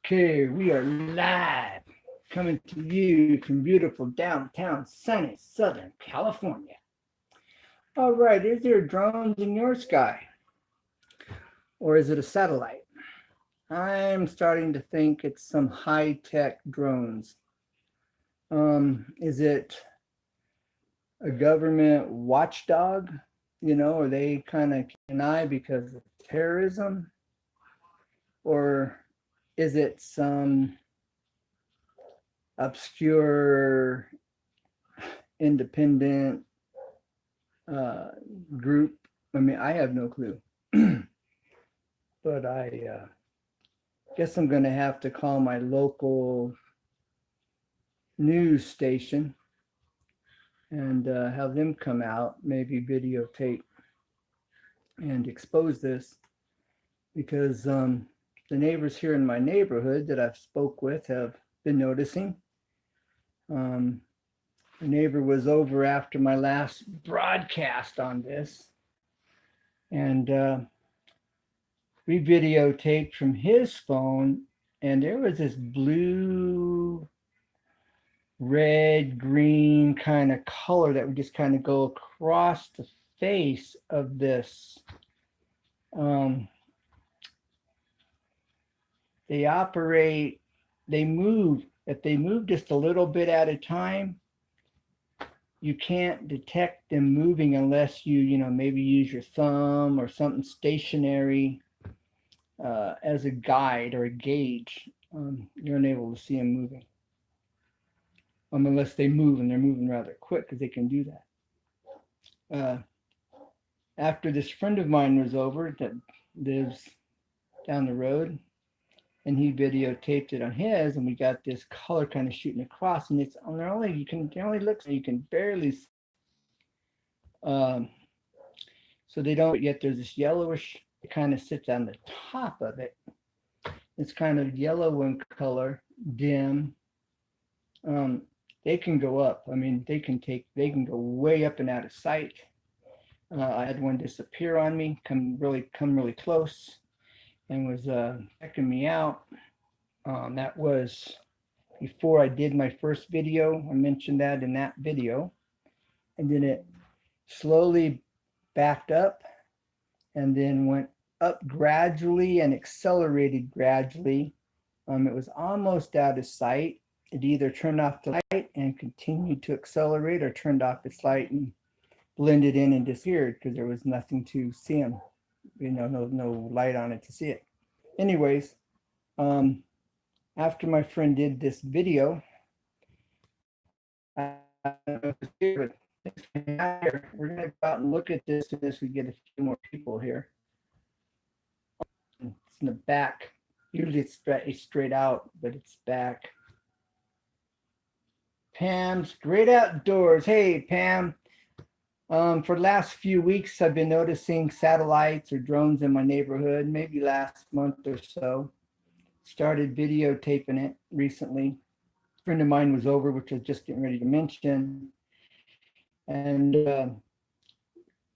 Okay, we are live coming to you from beautiful downtown sunny Southern California. All right, is there drones in your sky or is it a satellite? I'm starting to think it's some high tech drones. Is it a government watchdog? Are they kind of keeping an eye because of terrorism? Or is it some obscure independent uh, group? I mean, I have no clue, but I guess I'm going to have to call my local news station and have them come out, maybe videotape and expose this because the neighbors here in my neighborhood that I've spoke with have been noticing. Um, the neighbor was over after my last broadcast on this, and we videotaped from his phone, and there was this blue, red, green kind of color that would just kind of go across the face of this. Um, they operate, they move. If they move just a little bit at a time, you can't detect them moving unless maybe use your thumb or something stationary as a guide or a gauge. You're unable to see them moving. Unless they move, and they're moving rather quick because they can do that. After this friend of mine was over that lives down the road, and he videotaped it on his, and we got this color kind of shooting across, and it's on there only you can barely see. Um, so they don't, but yet there's this yellowish, it kind of sits on the top of it. It's kind of yellow in color, dim. Um, they can go up. I mean, they can go way up and out of sight. I had one disappear on me, come really close, and was checking me out. That was before I did my first video. I mentioned that in that video, and then it slowly backed up, and then went up gradually and accelerated gradually. It was almost out of sight. It either turned off the light and continued to accelerate, or turned off its light and blended in and disappeared because there was nothing to see him. No light on it to see it. Anyways, um, after my friend did this video, I don't know if it's here, but thanks for hanging out here. We're gonna go out and look at this as we get a few more people here. It's in the back. Usually it's straight out, but it's back. Pam's Great Outdoors. Hey, Pam. For the last few weeks, I've been noticing satellites or drones in my neighborhood, maybe last month or so. Started videotaping it recently. A friend of mine was over, which I was just getting ready to mention. And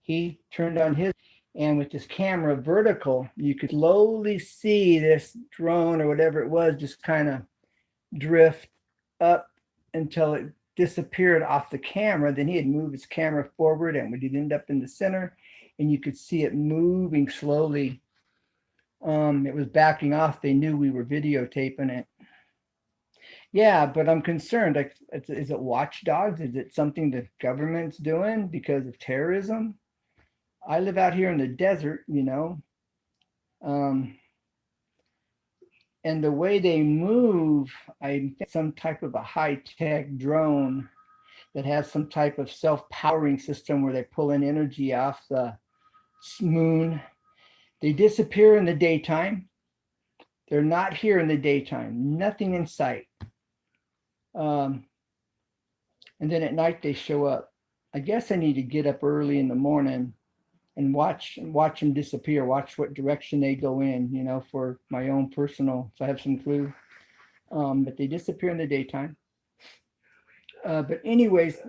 he turned on his, and with this camera vertical, you could slowly see this drone or whatever it was just kind of drift up until it disappeared off the camera. Then he had moved his camera forward and we'd end up in the center, and you could see it moving slowly. It was backing off. They knew we were videotaping it. Yeah, but I'm concerned. Like, is it watchdogs? Is it something the government's doing because of terrorism? I live out here in the desert, um, and the way they move, I think some type of a high tech drone that has some type of self-powering system where they pull in energy off the moon. They disappear in the daytime. They're not here in the daytime. Nothing in sight. Um, and then at night they show up. I guess I need to get up early in the morning and watch them disappear. Watch what direction they go in. For my own personal, so I have some clue. But they disappear in the daytime. But anyways,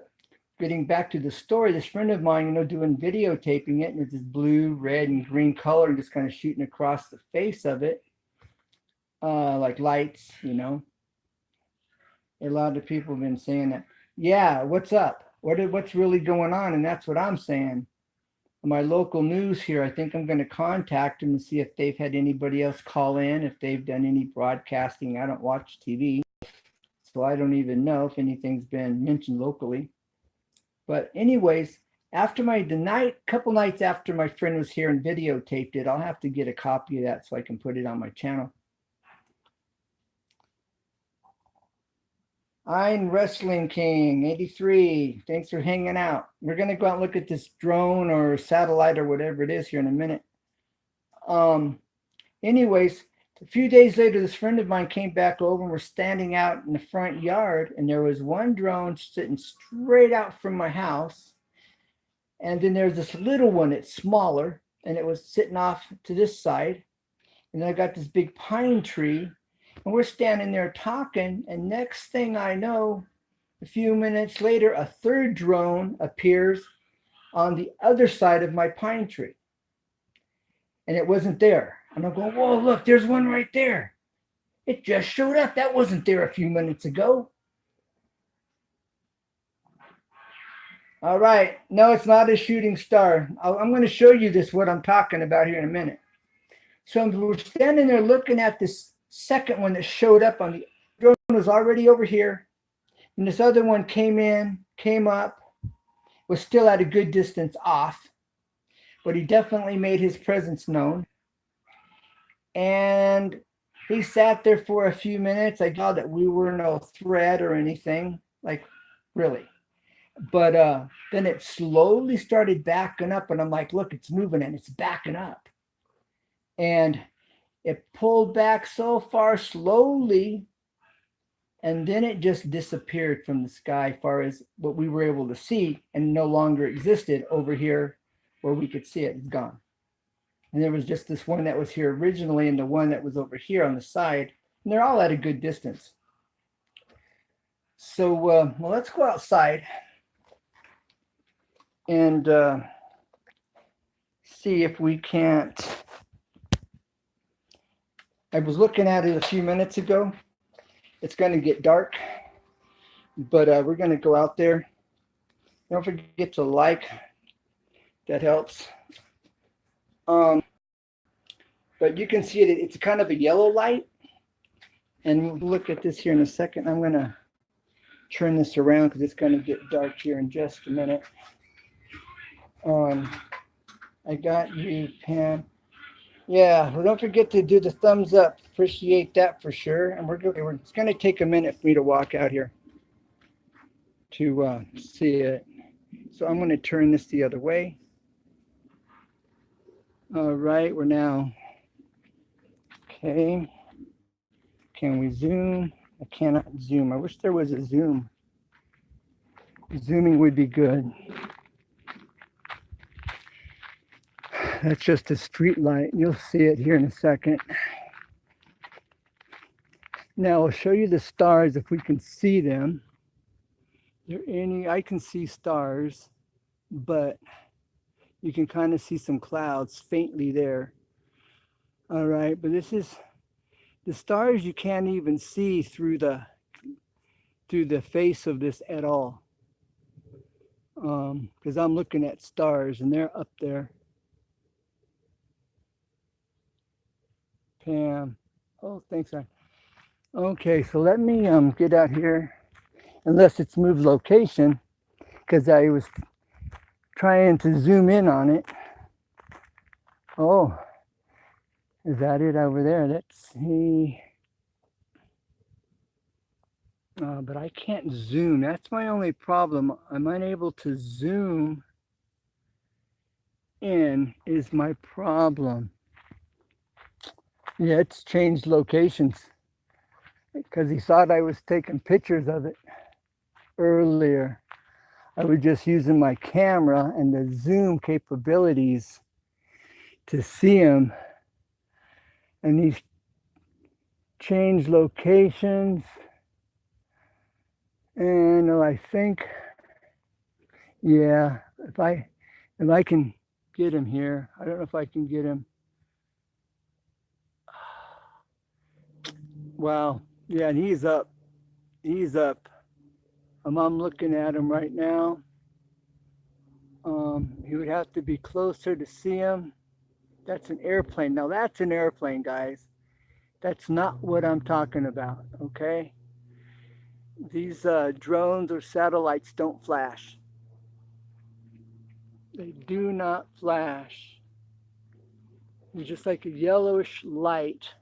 getting back to the story, this friend of mine, doing videotaping it, and it's this blue, red, and green color just kind of shooting across the face of it. like lights, you know. A lot of people have been saying that. Yeah, what's up? What's really going on? And that's what I'm saying. My local news here, I think I'm going to contact them and see if they've had anybody else call in, if they've done any broadcasting. I don't watch TV, so I don't even know if anything's been mentioned locally. But anyways, after couple nights after my friend was here and videotaped it, I'll have to get a copy of that so I can put it on my channel. I'm Wrestling King 83. Thanks for hanging out. We're gonna go out and look at this drone or satellite or whatever it is here in a minute. Um, anyways, a few days later, this friend of mine came back over and we're standing out in the front yard, and there was one drone sitting straight out from my house. And then there's this little one, it's smaller, and it was sitting off to this side. And then I got this big pine tree, and we're standing there talking. And next thing I know, a few minutes later, a third drone appears on the other side of my pine tree. And it wasn't there. And I'm going, whoa, look, there's one right there. It just showed up. That wasn't there a few minutes ago. All right. No, it's not a shooting star. I'm going to show you this, what I'm talking about here in a minute. So we're standing there looking at this second one that showed up on the drone was already over here. And this other one came up, was still at a good distance off, but he definitely made his presence known. And he sat there for a few minutes. I saw that we were no threat or anything, like really. But then it slowly started backing up, and I'm like, look, it's moving and it's backing up. And it pulled back so far slowly, and then it just disappeared from the sky as far as what we were able to see, and no longer existed over here where we could see it. It's gone. And there was just this one that was here originally and the one that was over here on the side, and they're all at a good distance. So, well, let's go outside and see if we can't. I was looking at it a few minutes ago. It's going to get dark, but we're going to go out there. Don't forget to like. That helps. But you can see it. It's kind of a yellow light. And we'll look at this here in a second. I'm going to turn this around because it's going to get dark here in just a minute. I got you, Pam. Yeah, well, don't forget to do the thumbs up. Appreciate that for sure. And it's going to take a minute for me to walk out here to see it. So I'm going to turn this the other way. All right, we're now. Okay. Can we zoom? I cannot zoom. I wish there was a zoom. Zooming would be good. That's just a street light. You'll see it here in a second. Now I'll show you the stars if we can see them. I can see stars, but you can kind of see some clouds faintly there. All right, but this is the stars you can't even see through the face of this at all. Because I'm looking at stars and they're up there. Pam. Oh, thanks, Ryan. Okay, so let me get out here, unless it's moved location, because I was trying to zoom in on it. Oh, is that it over there? Let's see. But I can't zoom. That's my only problem. I'm unable to zoom in is my problem. Yeah, it's changed locations because he thought I was taking pictures of it earlier. I was just using my camera and the zoom capabilities to see him. And he's changed locations. And I think, yeah, if I can get him here, I don't know if I can get him. Wow. Yeah, and he's up. He's up. I'm looking at him right now. You would have to be closer to see him. That's an airplane. Now that's an airplane, guys. That's not what I'm talking about, okay? These drones or satellites don't flash. They do not flash. They're just like a yellowish light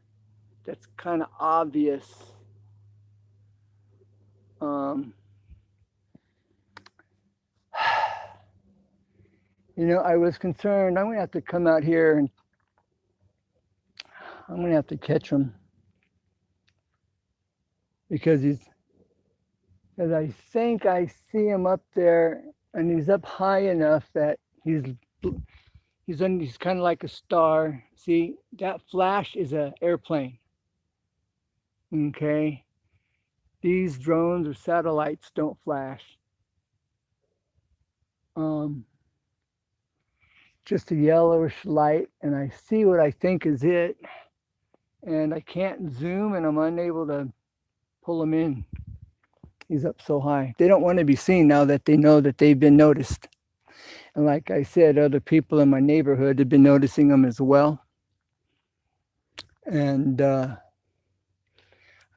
that's kind of obvious. Um, I was concerned. I'm going to have to come out here and I'm going to have to catch him because I think I see him up there and he's up high enough that he's kind of like a star. See, that flash is an airplane. Okay. These drones or satellites don't flash. Um, just a yellowish light, and I see what I think is it, and I can't zoom, and I'm unable to pull him in. He's up so high. They don't want to be seen now that they know that they've been noticed. And like I said, other people in my neighborhood have been noticing them as well. And I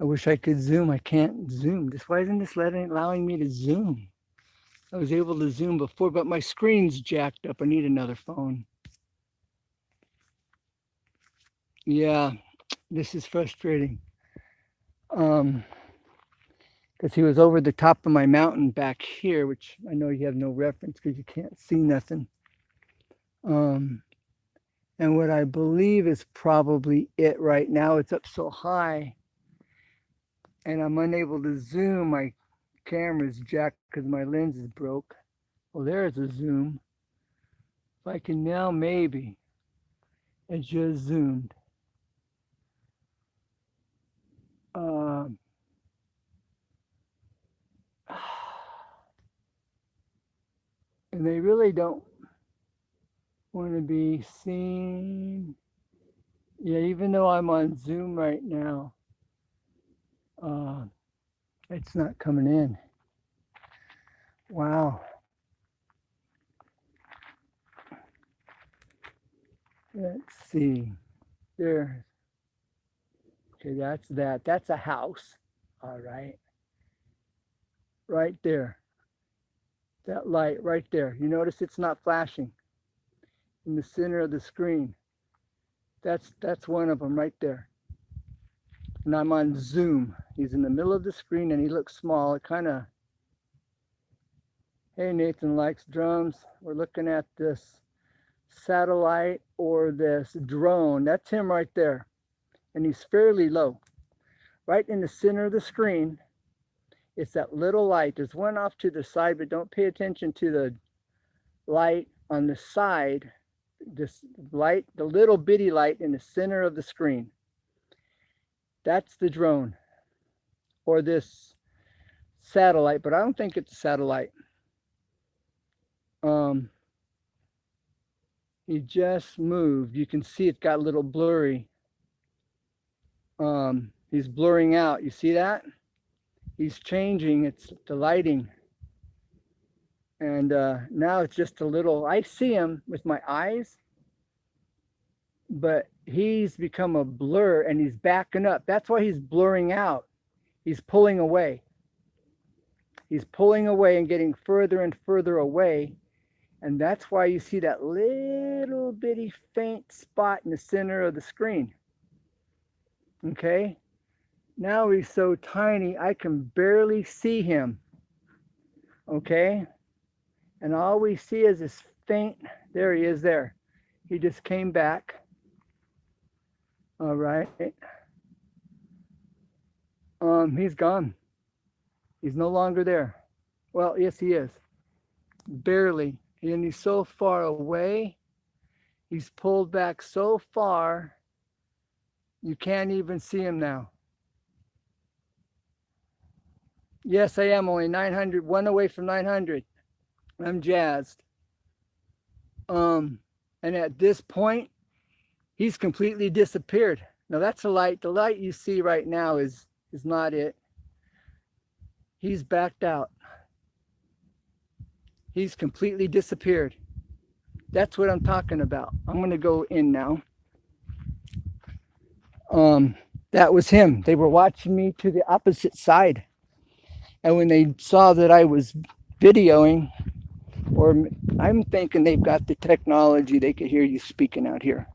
wish I could zoom. I can't zoom. Why isn't this allowing me to zoom? I was able to zoom before, but my screen's jacked up. I need another phone. Yeah, this is frustrating. Because he was over the top of my mountain back here, which I know you have no reference because you can't see nothing. And what I believe is probably it right now. It's up so high, and I'm unable to zoom. My camera's jacked because my lens is broke. Well, there's a zoom. If I can now, maybe. It just zoomed. Um, and they really don't want to be seen. Yeah, even though I'm on Zoom right now, uh, it's not coming in. Wow. Let's see. There. Okay, that's that. That's a house. All right. Right there. That light right there. You notice it's not flashing in the center of the screen. That's one of them right there. And I'm on Zoom. He's in the middle of the screen and he looks small. It kind of, hey, Nathan likes drums. We're looking at this satellite or this drone. That's him right there. And he's fairly low. Right in the center of the screen, it's that little light. There's one off to the side, but don't pay attention to the light on the side. This light, the little bitty light in the center of the screen. That's the drone or this satellite, but I don't think it's a satellite. He just moved. You can see it got a little blurry. He's blurring out. You see that? He's changing. It's the lighting. And now it's just a little, I see him with my eyes, but he's become a blur and he's backing up. That's why he's blurring out. He's pulling away. He's pulling away and getting further and further away. And that's why you see that little bitty faint spot in the center of the screen. Okay? Now he's so tiny, I can barely see him. Okay? And all we see is this faint, there he is there. He just came back. All right. He's gone. He's no longer there. Well, yes, he is. Barely. And he's so far away. He's pulled back so far, you can't even see him now. Yes, I am only 900, one away from 900. I'm jazzed. And at this point, he's completely disappeared. Now that's a light. The light you see right now is not it. He's backed out. He's completely disappeared. That's what I'm talking about. I'm going to go in now. That was him. They were watching me to the opposite side. And when they saw that I was videoing, or I'm thinking they've got the technology, they could hear you speaking out here.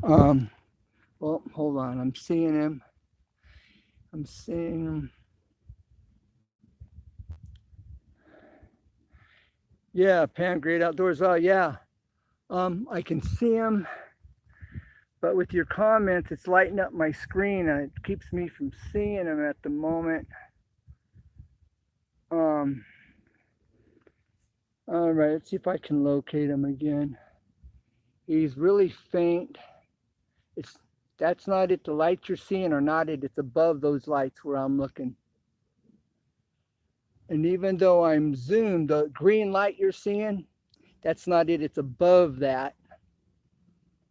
Well, hold on. I'm seeing him. I'm seeing him. Yeah, Pan Great Outdoors. Oh, yeah. I can see him, but with your comments, it's lighting up my screen and it keeps me from seeing him at the moment. All right, let's see if I can locate him again. He's really faint. That's not it. The lights you're seeing are not it. It's above those lights where I'm looking. And even though I'm zoomed, the green light you're seeing, that's not it. It's above that.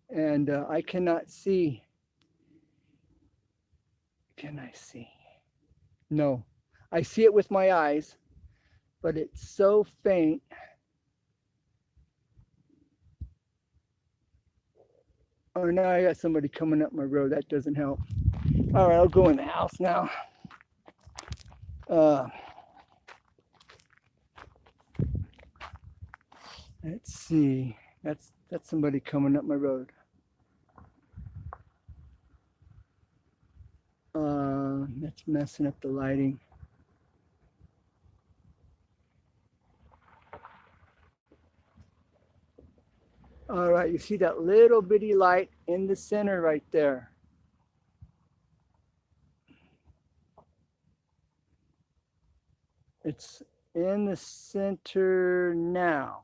And I cannot see. Can I see? No. I see it with my eyes, but it's so faint. Oh, now I got somebody coming up my road. That doesn't help. All right, I'll go in the house now. Let's see. That's somebody coming up my road. That's messing up the lighting. All right, you see that little bitty light in the center right there. It's in the center now,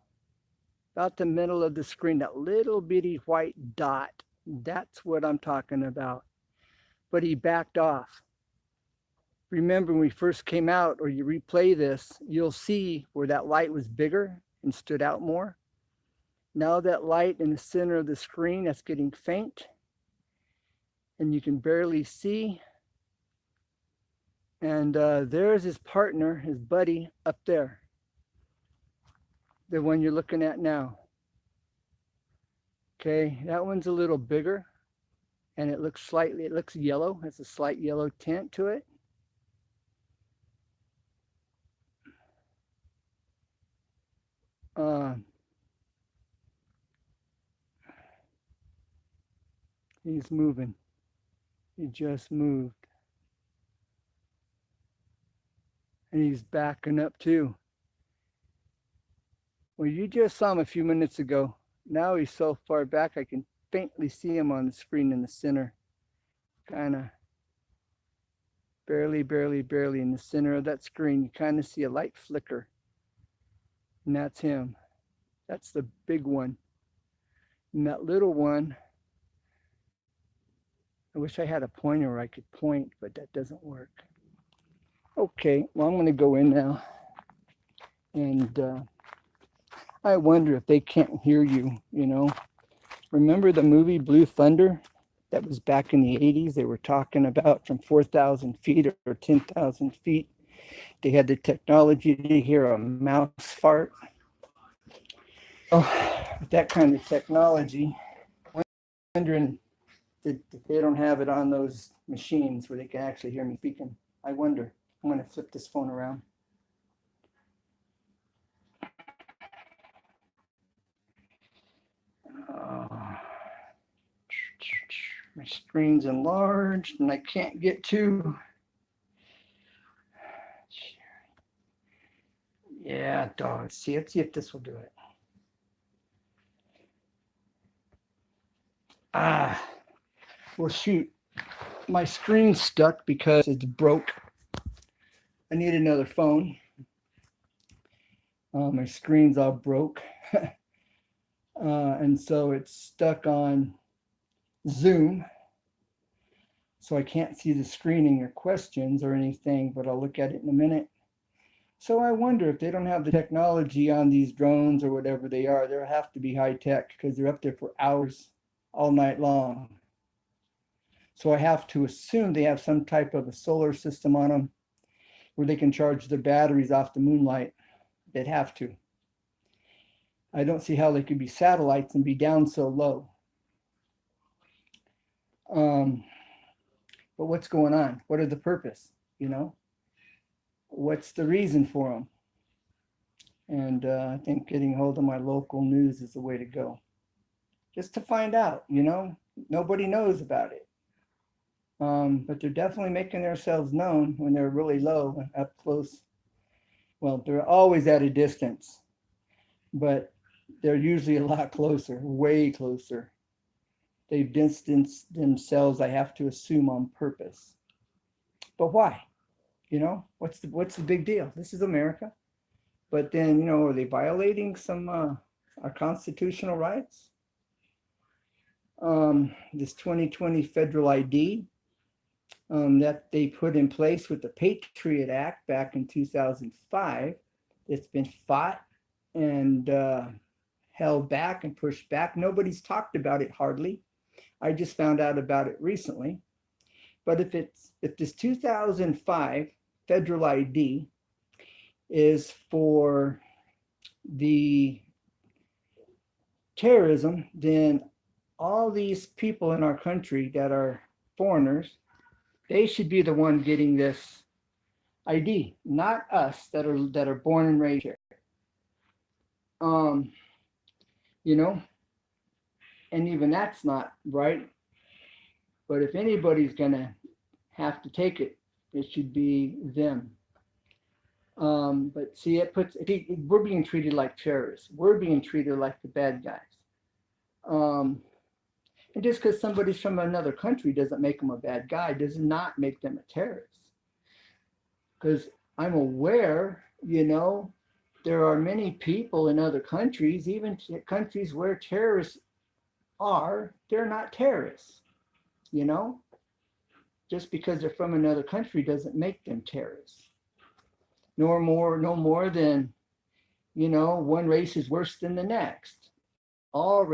about the middle of the screen, that little bitty white dot. That's what I'm talking about. But he backed off. Remember when we first came out, or you replay this, you'll see where that light was bigger and stood out more. Now that light in the center of the screen, that's getting faint and you can barely see. And there's his partner, his buddy up there, the one you're looking at now. Okay, that one's a little bigger and it looks yellow, has a slight yellow tint to it. He's moving. He just moved. And he's backing up too. Well, you just saw him a few minutes ago. Now he's so far back I can faintly see him on the screen in the center. Kind of barely in the center of that screen. You kind of see a light flicker. And that's him. That's the big one. And that little one, I wish I had a pointer where I could point, but that doesn't work. Okay, well, I'm going to go in now. And I wonder if they can't hear you, you know. Remember the movie Blue Thunder? That was back in the 80s. They were talking about from 4,000 feet or 10,000 feet. They had the technology to hear a mouse fart. Oh, with that kind of technology, I'm wondering if they don't have it on those machines where they can actually hear me speaking. I wonder. I'm going to flip this phone around. My screen's enlarged and I can't get to. Yeah, dog. Let's see if this will do it. Well, shoot. My screen's stuck because it's broke. I need another phone. My screen's all broke. And so it's stuck on Zoom. So I can't see the screening or questions or anything, but I'll look at it in a minute. So I wonder if they don't have the technology on these drones or whatever they are, they'll have to be high tech because they're up there for hours all night long. So I have to assume they have some type of a solar system on them where they can charge their batteries off the moonlight. They'd have to. I don't see how they could be satellites and be down so low. But what's going on? What are the purpose? You know, what's the reason for them? And I think getting hold of my local news is the way to go. Just to find out, you know, nobody knows about it. But they're definitely making themselves known when they're really low and up close. Well, they're always at a distance, but they're usually a lot closer, way closer. They've distanced themselves, I have to assume, on purpose. But why? You know, what's the big deal? This is America. But then, you know, are they violating some our constitutional rights? This 2020 federal ID that they put in place with the Patriot Act back in 2005, it's been fought and held back and pushed back. Nobody's talked about it hardly. I just found out about it recently. But if this 2005 federal ID is for the terrorism, then all these people in our country that are foreigners, they should be the one getting this ID, not us that are born and raised here. You know, and even that's not right. But if anybody's gonna have to take it, it should be them. But see, we're being treated like terrorists. We're being treated like the bad guys. And just because somebody's from another country doesn't make them a bad guy, does not make them a terrorist. Because I'm aware, you know, there are many people in other countries, even countries where terrorists are, they're not terrorists, you know? Just because they're from another country doesn't make them terrorists. No more than, you know, one race is worse than the next. All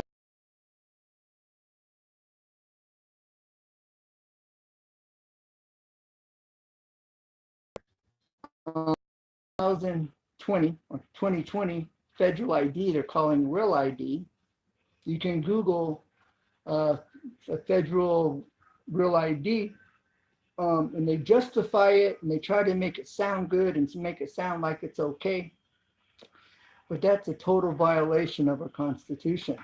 2020 or 2020 federal ID, they're calling real ID. You can Google a federal real ID, and they justify it and they try to make it sound good and to make it sound like it's okay. But that's a total violation of our Constitution.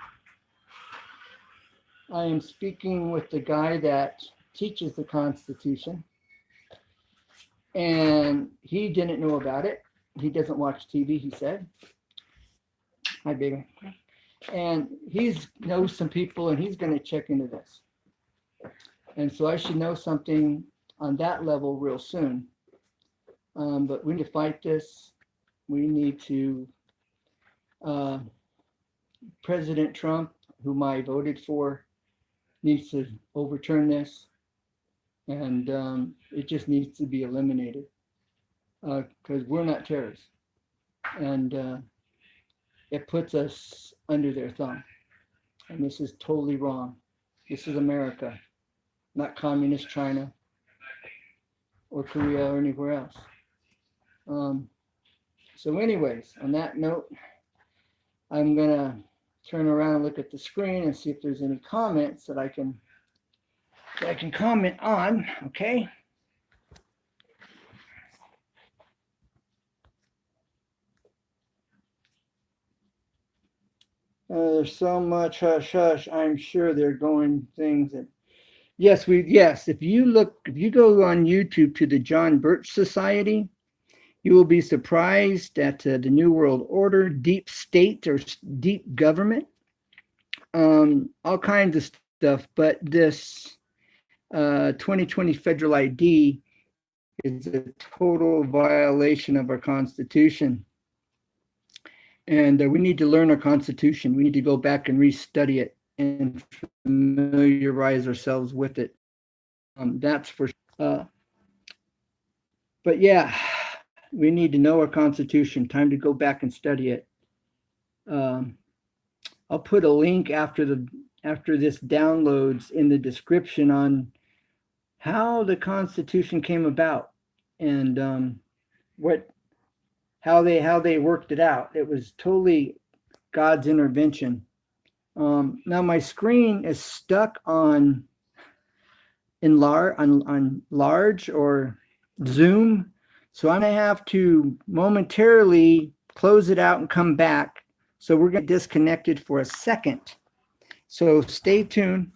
I am speaking with the guy that teaches the Constitution, and he didn't know about it. He doesn't watch TV, he said. Hi, baby. And he knows some people, and he's going to check into this. And so I should know something on that level real soon. But we need to fight this. We need to, President Trump, whom I voted for, needs to overturn this. And it just needs to be eliminated because we're not terrorists. And it puts us under their thumb. And this is totally wrong. This is America, not communist China or Korea or anywhere else. So anyways, on that note, I'm gonna turn around and look at the screen and see if there's any comments that I can comment on, okay? There's so much hush hush. I'm sure they're going things that yes, if you go on YouTube to the John Birch Society, you will be surprised at the New World Order, deep state or deep government, all kinds of stuff. But this 2020 federal ID is a total violation of our Constitution. And we need to learn our Constitution. We need to go back and restudy it and familiarize ourselves with it. That's for but yeah, we need to know our Constitution. Time to go back and study it. I'll put a link after this downloads in the description on how the Constitution came about and what how they worked it out. It was totally God's intervention. Now my screen is stuck on on large or Zoom, so I'm gonna have to momentarily close it out and come back. So we're gonna get disconnected for a second. So stay tuned.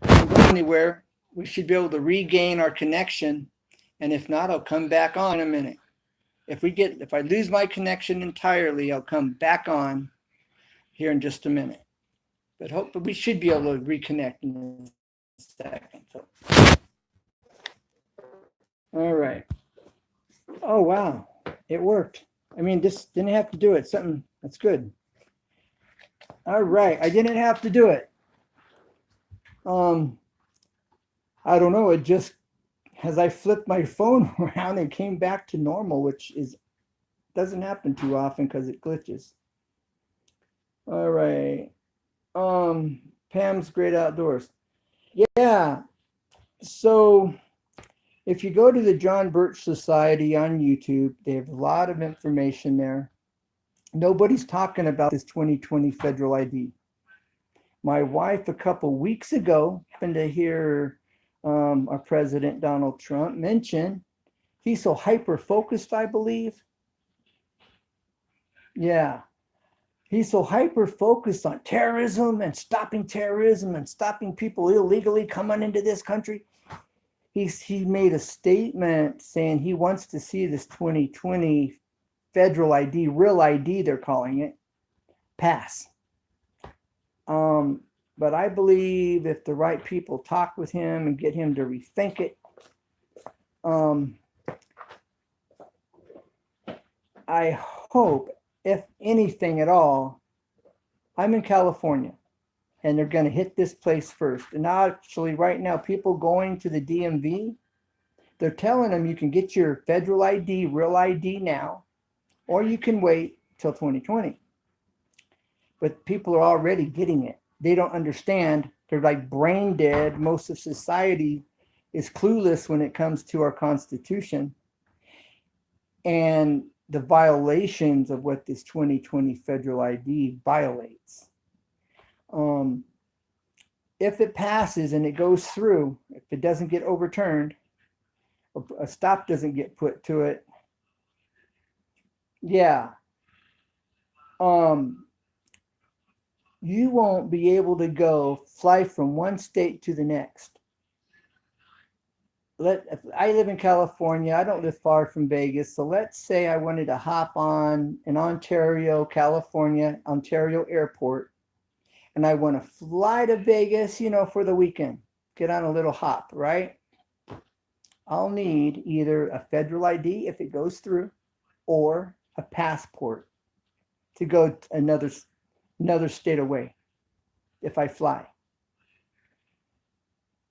Don't go anywhere. We should be able to regain our connection, and if not, I'll come back on in a minute. If I lose my connection entirely, I'll come back on here in just a minute. But we should be able to reconnect in a second. So, all right. Oh wow, it worked. I mean, this didn't have to do it. Something that's good. All right, I didn't have to do it. I don't know. It just as I flipped my phone around, it came back to normal, which is doesn't happen too often because it glitches. All right. Pam's Great Outdoors. Yeah. So if you go to the John Birch Society on YouTube, they have a lot of information there. Nobody's talking about this 2020 federal ID. My wife, a couple weeks ago, happened to hear our president, Donald Trump, mention he's so hyper focused, I believe. Yeah. He's so hyper focused on terrorism and stopping people illegally coming into this country. He made a statement saying he wants to see this 2020 federal ID, real ID, they're calling it, pass. But I believe if the right people talk with him and get him to rethink it, I hope, if anything at all, I'm in California and they're going to hit this place first. And actually, right now, people going to the DMV, they're telling them you can get your federal ID, real ID now, or you can wait till 2020. But people are already getting it. They don't understand. They're like brain dead. Most of society is clueless when it comes to our Constitution and the violations of what this 2020 federal ID violates. If it passes and it goes through, if it doesn't get overturned, or a stop doesn't get put to it, yeah, you won't be able to fly from one state to the next. I live in California. I don't live far from Vegas. So let's say I wanted to hop on an Ontario, California, Ontario airport, and I want to fly to Vegas, for the weekend, get on a little hop, right? I'll need either a federal ID if it goes through or a passport to go another state away if I fly.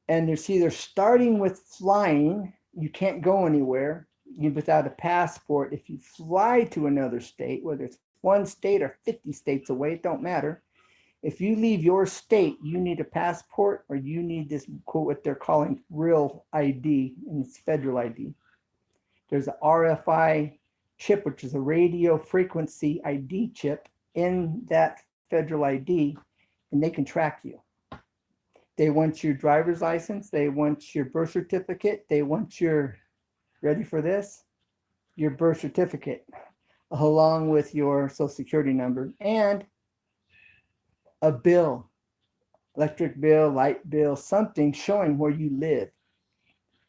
And it's either starting with flying, you can't go anywhere without a passport. If you fly to another state, whether it's one state or 50 states away, it don't matter. If you leave your state, you need a passport or you need this, what they're calling real ID, and it's federal ID. There's a RFI chip, which is a radio frequency ID chip in that federal ID, and they can track you. They want your driver's license. They want your birth certificate. They want ready for this? Your birth certificate, along with your social security number and a bill, electric bill, light bill, something showing where you live.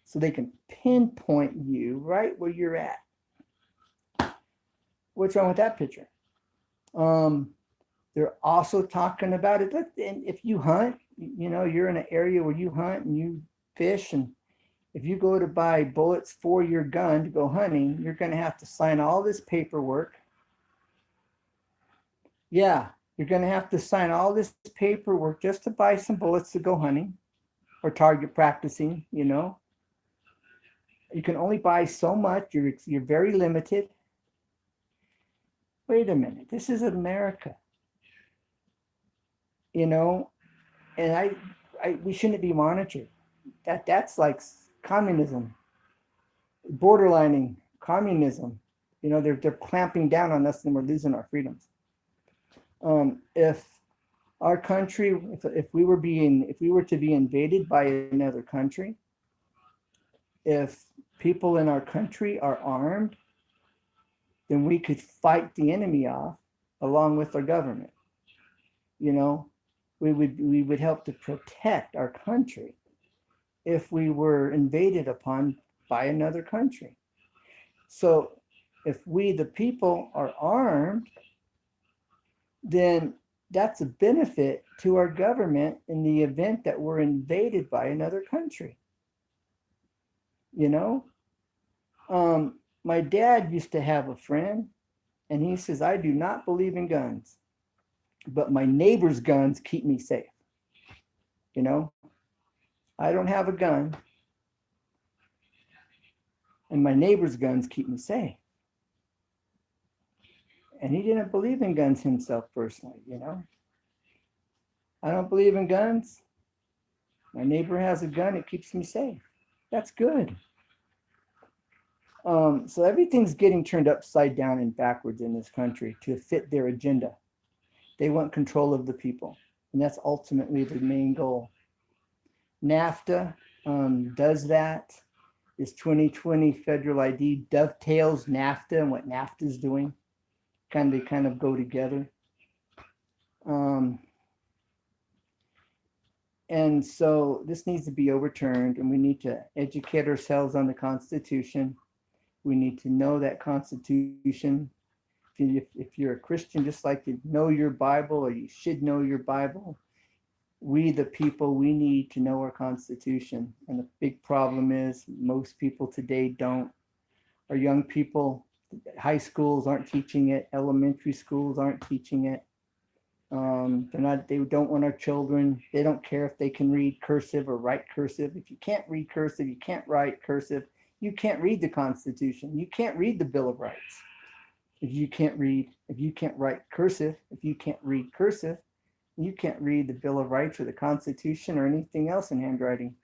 So they can pinpoint you right where you're at. What's wrong with that picture? They're also talking about it. If you hunt, you're in an area where you hunt and you fish, and if you go to buy bullets for your gun to go hunting, you're going to have to sign all this paperwork. Yeah, you're going to have to sign all this paperwork just to buy some bullets to go hunting or target practicing. You can only buy so much. You're very limited. Wait a minute, this is America. And we shouldn't be monitored. That's like communism, borderlining communism. They're clamping down on us and we're losing our freedoms. If our country, if we were to be invaded by another country, if people in our country are armed, then we could fight the enemy off along with our government. We would help to protect our country if we were invaded upon by another country. So if we, the people, are armed, then that's a benefit to our government in the event that we're invaded by another country. My dad used to have a friend, and he says, I do not believe in guns, but my neighbor's guns keep me safe. I don't have a gun, and my neighbor's guns keep me safe. And he didn't believe in guns himself personally. I don't believe in guns. My neighbor has a gun, it keeps me safe. That's good. So everything's getting turned upside down and backwards in this country to fit their agenda. They want control of the people, and that's ultimately the main goal. NAFTA does that. This 2020 federal ID dovetails NAFTA and what NAFTA is doing. They kind of go together. And so this needs to be overturned, and we need to educate ourselves on the Constitution. We need to know that Constitution. If you're a Christian, just like you know your Bible, or you should know your Bible, we, the people, we need to know our Constitution. And the big problem is most people today don't. Our young people, high schools aren't teaching it. Elementary schools aren't teaching it. They don't want our children. They don't care if they can read cursive or write cursive. If you can't read cursive, you can't write cursive. You can't read the Constitution. You can't read the Bill of Rights. If you can't write cursive, if you can't read cursive, you can't read the Bill of Rights or the Constitution or anything else in handwriting.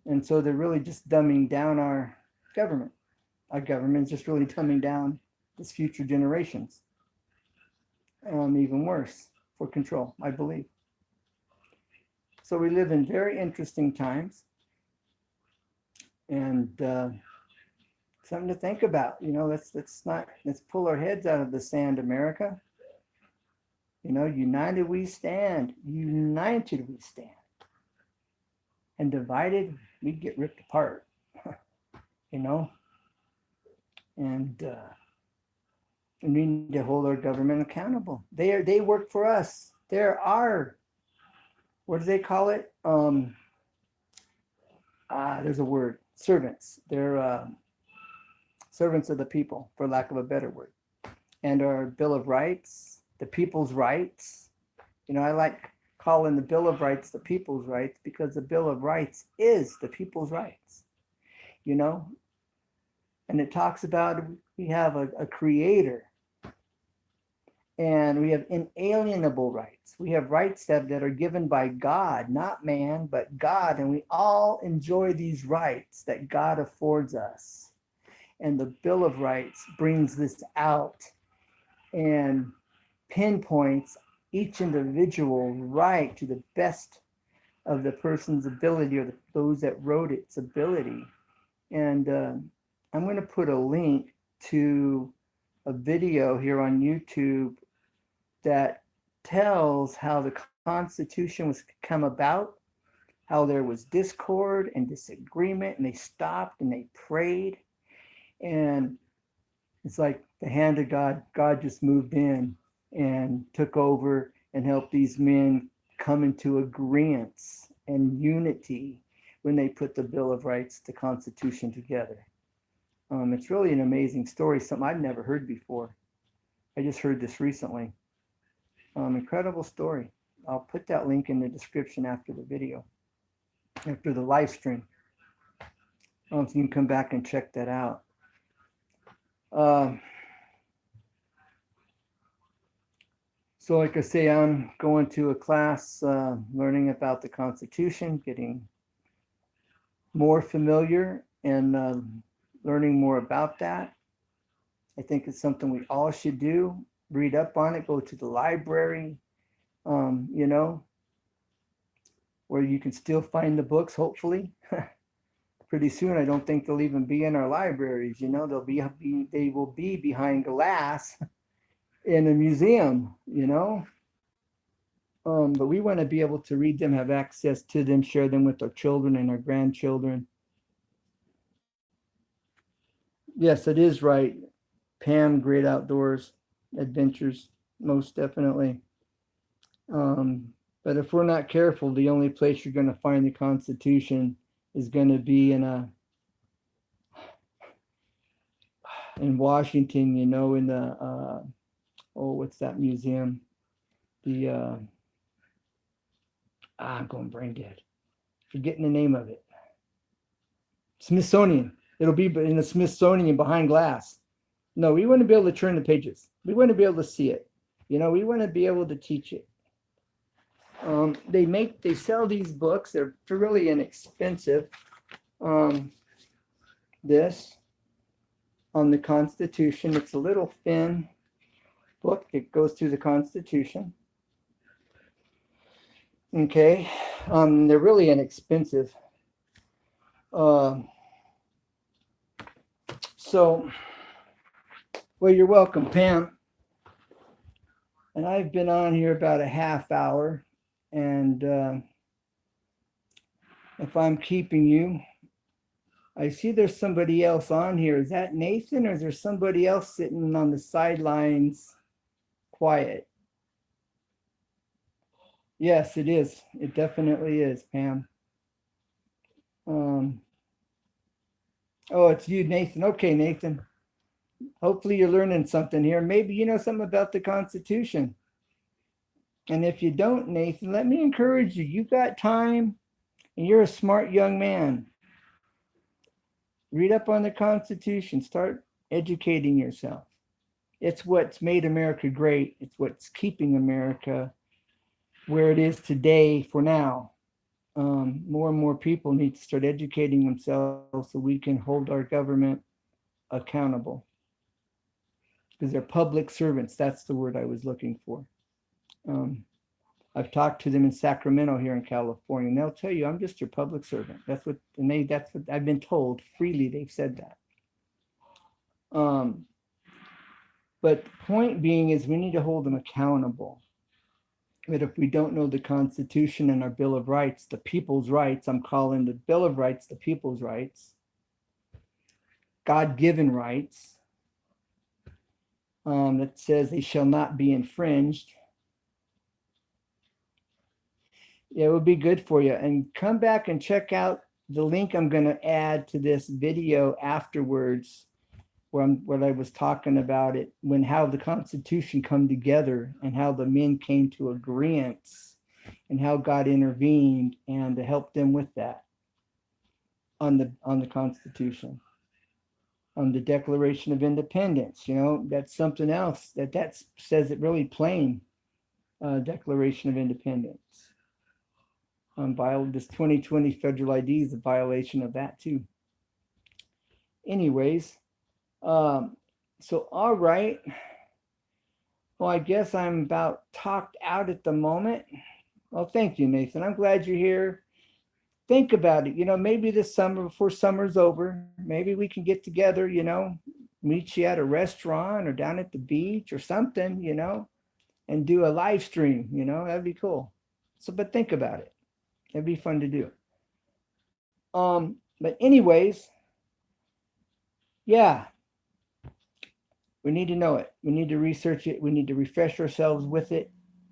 And so they're really just dumbing down our government. Our government's just really dumbing down this future generations. Even worse, for control, I believe. So we live in very interesting times, and something to think about. Let's pull our heads out of the sand, America. United we stand, united we stand, and divided we get ripped apart. And we need to hold our government accountable. They work for us. They're our, what do they call it? There's a word, servants. They're servants of the people, for lack of a better word. And our Bill of Rights, the people's rights. I like calling the Bill of Rights the people's rights, because the Bill of Rights is the people's rights. And it talks about we have a creator, and we have inalienable rights. We have rights that are given by God, not man, but God. And we all enjoy these rights that God affords us. And the Bill of Rights brings this out and pinpoints each individual right to the best of the person's ability, or those that wrote its ability. And I'm going to put a link to a video here on YouTube that tells how the Constitution was come about, how there was discord and disagreement, and they stopped and they prayed. And it's like the hand of God just moved in and took over and helped these men come into agreement and unity when they put the Bill of Rights, the Constitution, together. It's really an amazing story, something I've never heard before. I just heard this recently. Incredible story. I'll put that link in the description after the video, after the live stream. So you can come back and check that out. So like I say, I'm going to a class learning about the Constitution, getting more familiar and learning more about that. I think it's something we all should do. Read up on it, go to the library, you know, where you can still find the books, hopefully. Pretty soon, I don't think they'll even be in our libraries, you know, they will be behind glass in a museum, you know. But we want to be able to read them, have access to them, share them with our children and our grandchildren. Yes, it is right. Pam, Great Outdoors Adventures, most definitely. Um, but if we're not careful, the only place you're going to find the Constitution is going to be in Washington, you know, in the what's that museum? The I'm going brain dead. Forgetting the name of it. Smithsonian. It'll be in the Smithsonian behind glass. No, we want to be able to turn the pages. We want to be able to see it. You know, we want to be able to teach it. They sell these books. They're really inexpensive. This on the Constitution. It's a little thin book. It goes through the Constitution. Okay, they're really inexpensive. So, well, you're welcome, Pam. And I've been on here about a half hour, and if I'm keeping you, I see there's somebody else on here. Is that Nathan, or is there somebody else sitting on the sidelines quiet? Yes, it is. It definitely is, Pam. Oh, it's you, Nathan. Okay, Nathan. Hopefully you're learning something here. Maybe you know something about the Constitution. And if you don't, Nathan, let me encourage you. You got time and you're a smart young man. Read up on the Constitution. Start educating yourself. It's what's made America great. It's what's keeping America where it is today for now. More and more people need to start educating themselves so we can hold our government accountable. Because they're public servants. That's the word I was looking for. I've talked to them in Sacramento here in California, and they'll tell you I'm just your public servant. That's what I've been told freely. They've said that. But the point being is we need to hold them accountable. But if we don't know the Constitution and our Bill of Rights, the people's rights, I'm calling the Bill of Rights the people's rights, God-given rights, that says they shall not be infringed. It would be good for you. And come back and check out the link I'm going to add to this video afterwards, where I was talking about it, how the Constitution come together and how the men came to agreements and how God intervened and to help them with that on the Constitution. On the Declaration of Independence, you know, that's something else that says it really plain. Declaration of Independence. This 2020 federal ID is a violation of that too. Anyways, so all right. Well, I guess I'm about talked out at the moment. Well, thank you, Nathan. I'm glad you're here. Think about it. You know, maybe this summer, before summer's over, maybe we can get together, you know, meet you at a restaurant or down at the beach or something, you know, and do a live stream, you know, that'd be cool. So, but think about it. It'd be fun to do. But anyways, yeah, we need to know it. We need to research it. We need to refresh ourselves with it.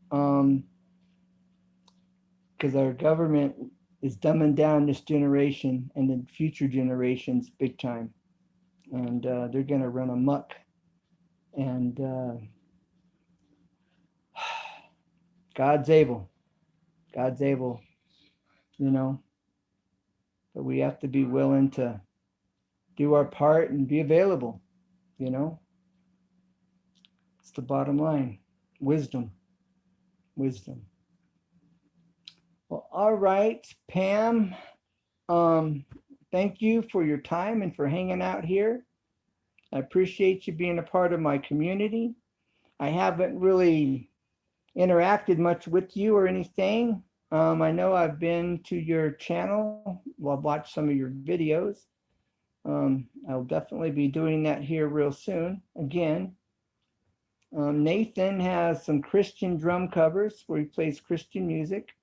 Because our government is dumbing down this generation and the future generations big time. And they're going to run amok. And God's able. God's able, you know. But we have to be willing to do our part and be available, you know. It's the bottom line. Wisdom. Wisdom. Well, all right, Pam. thank you for your time and for hanging out here. I appreciate you being a part of my community. I haven't really interacted much with you or anything. I know I've been to your channel. Well, I've watched some of your videos. I'll definitely be doing that here real soon again. Nathan has some Christian drum covers where he plays Christian music.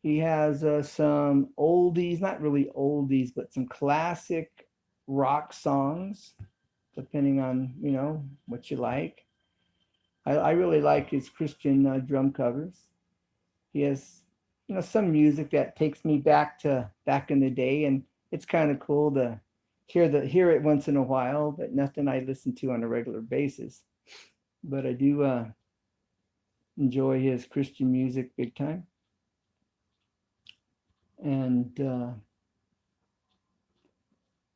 He has some oldies, not really oldies, but some classic rock songs, depending on, what you like. I really like his Christian drum covers. He has, some music that takes me back in the day, and it's kind of cool to hear it once in a while, but nothing I listen to on a regular basis. But I do enjoy his Christian music big time. And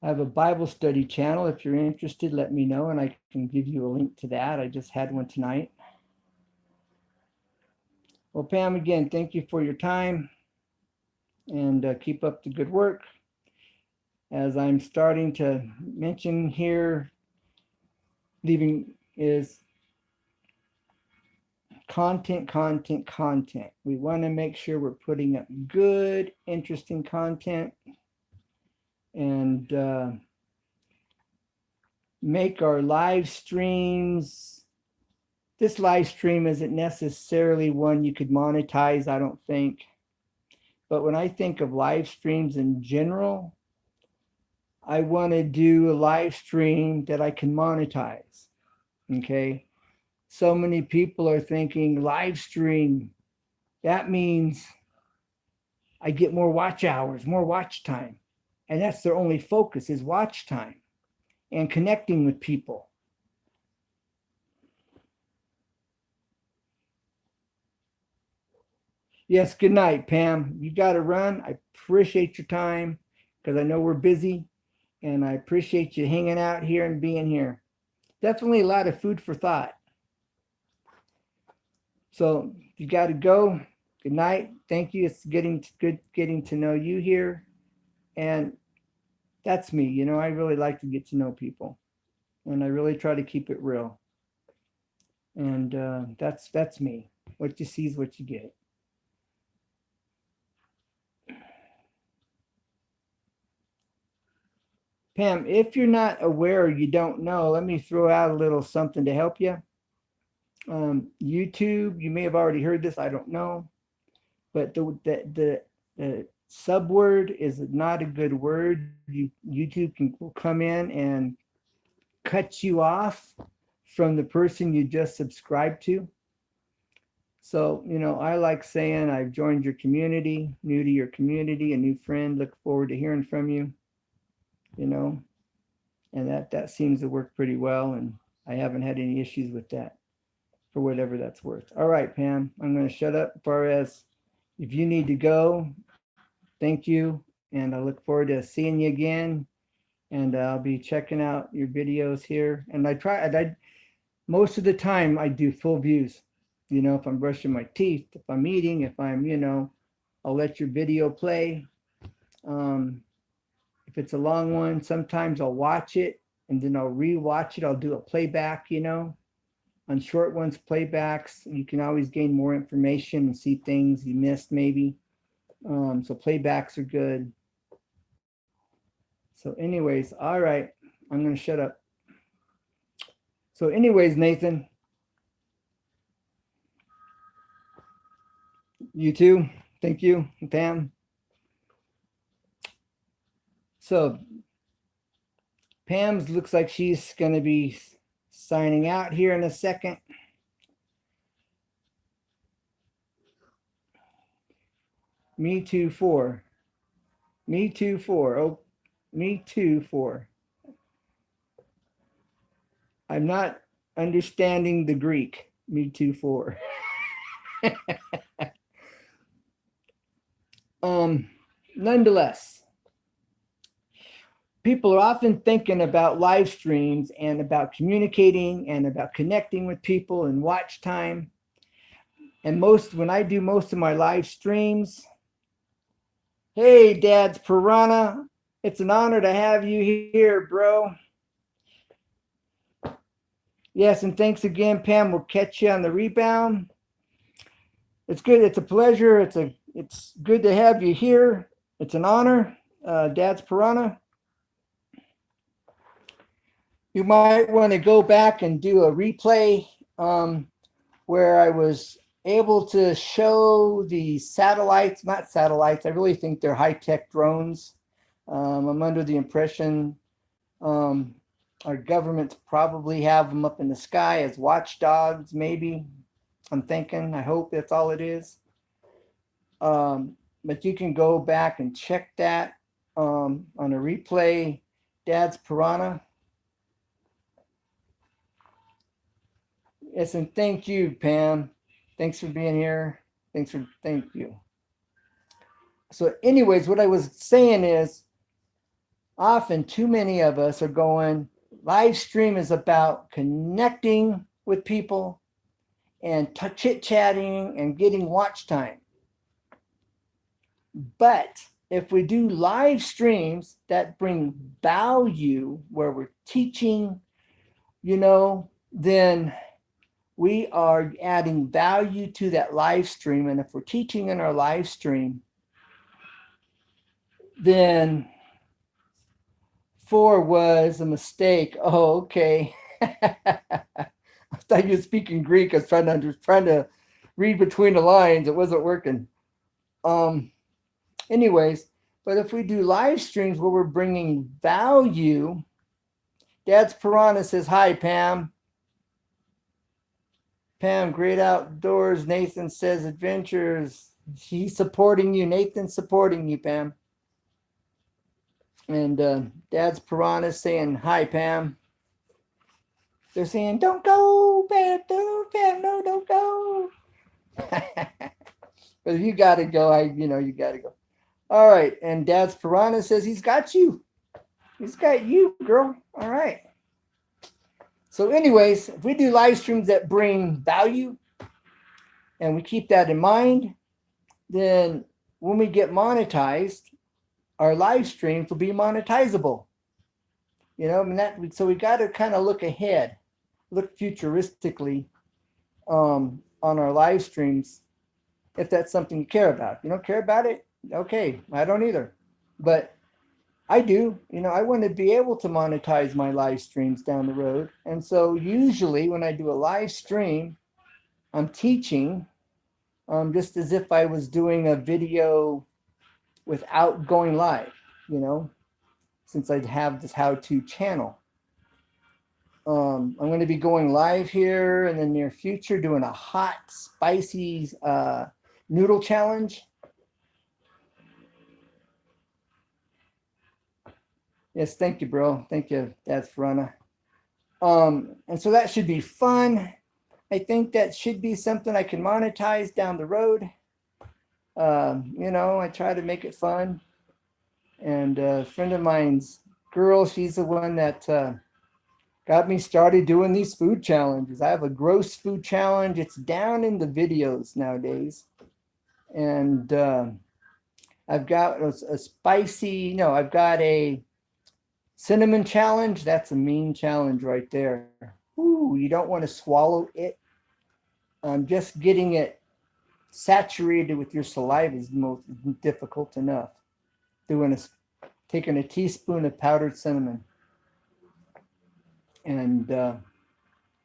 I have a Bible study channel. If you're interested, let me know, and I can give you a link to that. I just had one tonight. Well, Pam, again, thank you for your time, and keep up the good work. As I'm starting to mention here, leaving is content. We want to make sure we're putting up good, interesting content, and make our live streams. This live stream isn't necessarily one you could monetize, I don't think. But when I think of live streams in general, I want to do a live stream that I can monetize. Okay. So many people are thinking live stream, that means I get more watch hours, more watch time. And that's their only focus, is watch time and connecting with people. Yes, good night, Pam. You got to run. I appreciate your time because I know we're busy, and I appreciate you hanging out here and being here. Definitely a lot of food for thought. So you got to go. Good night. Thank you. It's good getting to know you here. And that's me. I really like to get to know people, and I really try to keep it real. And that's me. What you see is what you get. Pam, if you're not aware or you don't know, let me throw out a little something to help you. YouTube, you may have already heard this, I don't know, but the subword is not a good word. YouTube will come in and cut you off from the person you just subscribed to. So, I like saying I've joined your community, new to your community, a new friend, look forward to hearing from you, and that seems to work pretty well, and I haven't had any issues with that, for whatever that's worth. All right, Pam, I'm going to shut up. As far as if you need to go, thank you, and I look forward to seeing you again, and I'll be checking out your videos here. And I most of the time I do full views. If I'm brushing my teeth, if I'm eating, if I'm, I'll let your video play. If it's a long one, sometimes I'll watch it and then I'll re-watch it. I'll do a playback, on short ones, playbacks. You can always gain more information and see things you missed maybe. So playbacks are good. So anyways, all right, I'm going to shut up. So anyways, Nathan, you too. Thank you, Pam. So Pam's looks like she's going to be signing out here in a second. Me too, 4. Me too, 4. Oh, me too, 4. I'm not understanding the Greek. Me too, 4. Nonetheless, people are often thinking about live streams and about communicating and about connecting with people and watch time. And when I do most of my live streams, hey, Dad's Piranha, It's an honor to have you here, bro. Yes, and thanks again, Pam. We'll catch you on the rebound. It's good. It's a pleasure. It's good to have you here. It's an honor, Dad's Piranha. You might want to go back and do a replay where I was able to show the satellites, not satellites. I really think they're high-tech drones. I'm under the impression our governments probably have them up in the sky as watchdogs, maybe. I'm thinking, I hope that's all it is. But you can go back and check that on a replay, Dad's Piranha. Yes, and thank you, Pam. Thanks for being here. Thank you. So anyways, what I was saying is often too many of us are going, live stream is about connecting with people and chit-chatting and getting watch time. But if we do live streams that bring value, where we're teaching, then we are adding value to that live stream. And if we're teaching in our live stream, then 4 was a mistake. Oh, okay. I thought you were speaking Greek. I was trying to read between the lines. It wasn't working. Anyways, but if we do live streams where we're bringing value, Dad's Piranha says, hi, Pam. Pam, great outdoors. Nathan says adventures. He's supporting you. Nathan's supporting you, Pam. And Dad's Piranha saying, hi, Pam. They're saying, don't go, Pam, no, don't go. But if you got to go, you got to go. All right. And Dad's Piranha says he's got you. He's got you, girl. All right. So anyways, if we do live streams that bring value and we keep that in mind, then when we get monetized, our live streams will be monetizable. So we got to kind of look ahead, look futuristically on our live streams, if that's something you care about. If you don't care about it, okay, I don't either. But I do. I want to be able to monetize my live streams down the road. And so usually when I do a live stream, I'm teaching just as if I was doing a video without going live, since I have this how-to channel. I'm going to be going live here in the near future, doing a hot, spicy noodle challenge. Yes, thank you, bro. Thank you, Dad's Piranha. And so that should be fun. I think that should be something I can monetize down the road. I try to make it fun. And a friend of mine's girl, she's the one that got me started doing these food challenges. I have a gross food challenge. It's down in the videos nowadays. And I've got I've got a cinnamon challenge. That's a mean challenge right there. Ooh, you don't want to swallow it. Just getting it saturated with your saliva is most difficult enough. Taking a teaspoon of powdered cinnamon and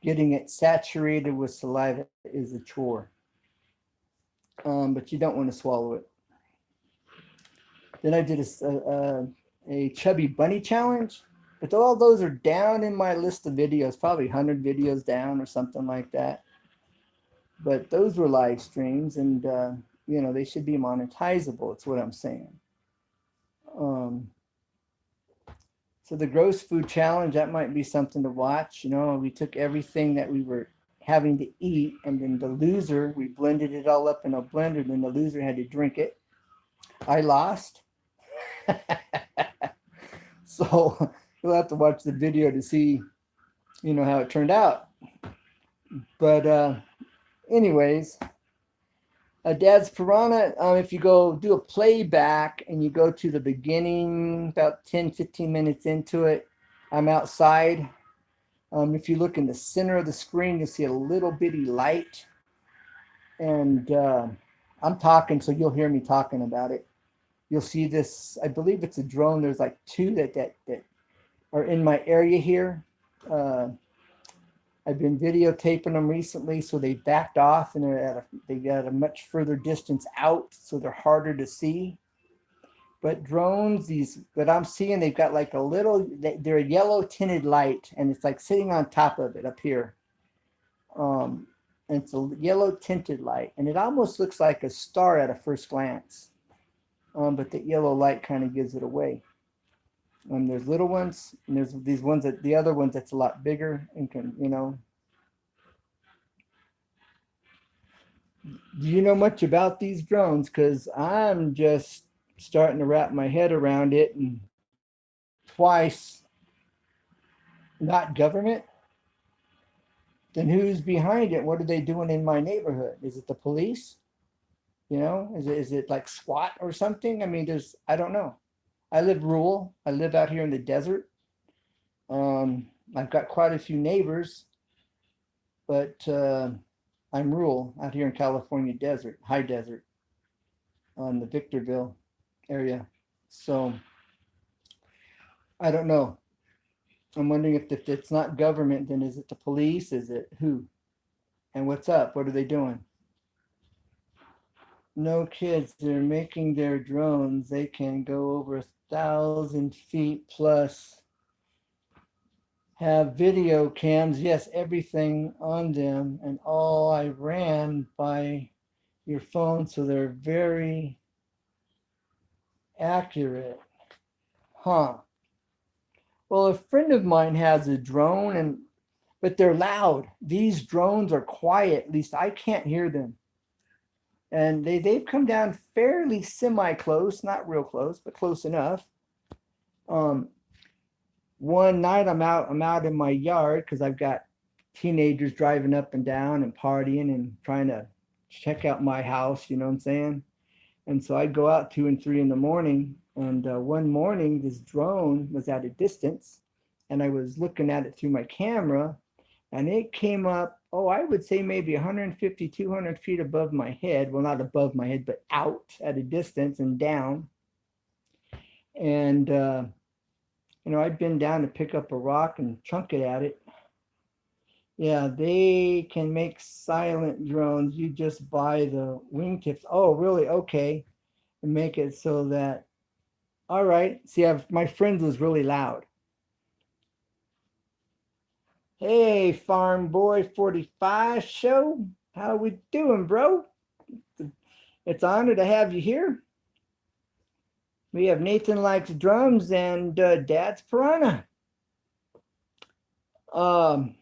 getting it saturated with saliva is a chore. But you don't want to swallow it. Then I did a chubby bunny challenge, but all those are down in my list of videos, probably 100 videos down or something like that. But those were live streams, and they should be monetizable. It's what I'm saying. So the gross food challenge, that might be something to watch. We took everything that we were having to eat, and then the loser, we blended it all up in a blender, and then the loser had to drink it. I lost. So you'll have to watch the video to see, how it turned out. But anyways, Dad's Piranha, if you go do a playback and you go to the beginning, about 10, 15 minutes into it, I'm outside. If you look in the center of the screen, you'll see a little bitty light. And I'm talking, so you'll hear me talking about it. You'll see this, I believe it's a drone. There's like two that are in my area here. Uh, I've been videotaping them recently, so they backed off and they got a much further distance out, so they're harder to see. But drones, these that I'm seeing, they've got like a little, they're a yellow tinted light, and it's like sitting on top of it up here. Um, and it's a yellow tinted light, and it almost looks like a star at a first glance. But the yellow light kind of gives it away. There's little ones, and there's these ones that the other ones that's a lot bigger and can, Do you know much about these drones? Because I'm just starting to wrap my head around it, and twice, not government. Then who's behind it? What are they doing in my neighborhood? Is it the police? Is it like SWAT or something? I mean, I don't know. I live rural. I live out here in the desert. I've got quite a few neighbors, but I'm rural out here in California desert, high desert, on the Victorville area. So I don't know. I'm wondering if it's not government, then is it the police? Is it who? And what's up? What are they doing? No kids. They're making their drones. They can go over 1,000 feet plus. Have video cams. Yes, everything on them, and all I ran by your phone, so they're very accurate. Huh. Well, a friend of mine has a drone, but they're loud. These drones are quiet. At least I can't hear them. And they've come down fairly semi close, not real close, but close enough. Um, One night I'm out in my yard because I've got teenagers driving up and down and partying and trying to check out my house. You know what I'm saying? And so I'd go out 2 and 3 in the morning. And one morning, this drone was at a distance, and I was looking at it through my camera, and it came up, oh, I would say maybe 150, 200 feet above my head. Well, not above my head, but out at a distance and down. And, I'd been down to pick up a rock and chunk it at it. Yeah, they can make silent drones. You just buy the wingtips. Oh, really? Okay. And make it so that, all right. See, my friend was really loud. Hey, Farm Boy 45 show. How we doing, bro? It's an honor to have you here. We have Nathan Likes Drums and Dad's Piranha. Um,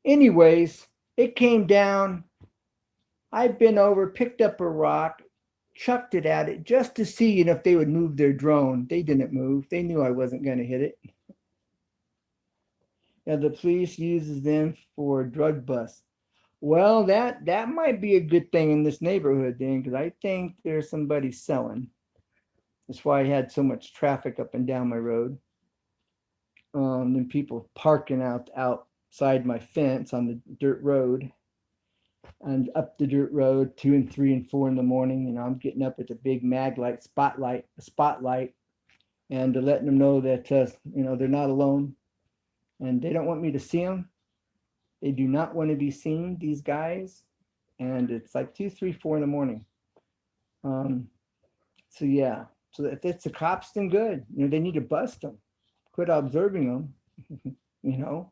Anyways, it came down. I've been over, picked up a rock, chucked it at it just to see if they would move their drone. They didn't move. They knew I wasn't going to hit it. Yeah, the police uses them for drug busts. Well, that might be a good thing in this neighborhood then, because I think there's somebody selling. That's why I had so much traffic up and down my road. And people parking outside my fence on the dirt road and up the dirt road 2 and 3 and 4 in the morning. I'm getting up at the big Maglite spotlight, and letting them know that they're not alone, and they don't want me to see them. They do not want to be seen, these guys. And it's like 2, 3, 4 in the morning. So yeah. So if it's the cops, then good. They need to bust them. Quit observing them. you know.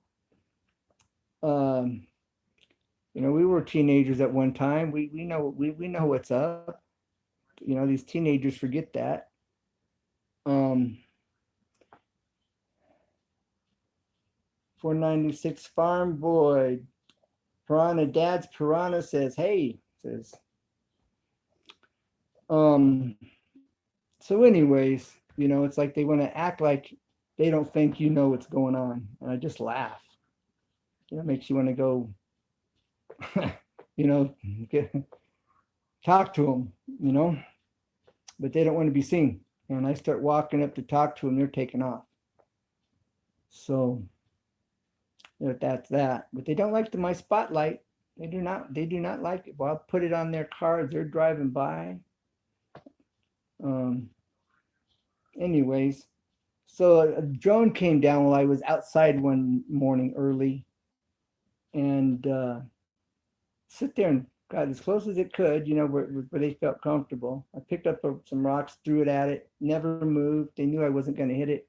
Um, we were teenagers at one time. We know what's up. These teenagers forget that. 496 Farm Boy Piranha Dad's Piranha says, hey, so anyways, it's like they want to act like they don't think what's going on. And I just laugh. It makes you want to go, get talk to them, you know, but they don't want to be seen. And I start walking up to talk to them, they're taking off. So that's that. But they don't like my spotlight. They do not. They do not like it. Well, I'll put it on their cars. They're driving by. Um. Anyways, so a drone came down while I was outside one morning early, and sit there and got as close as it could, you know, where they felt comfortable. I picked up some rocks, threw it at it, never moved. They knew I wasn't going to hit it.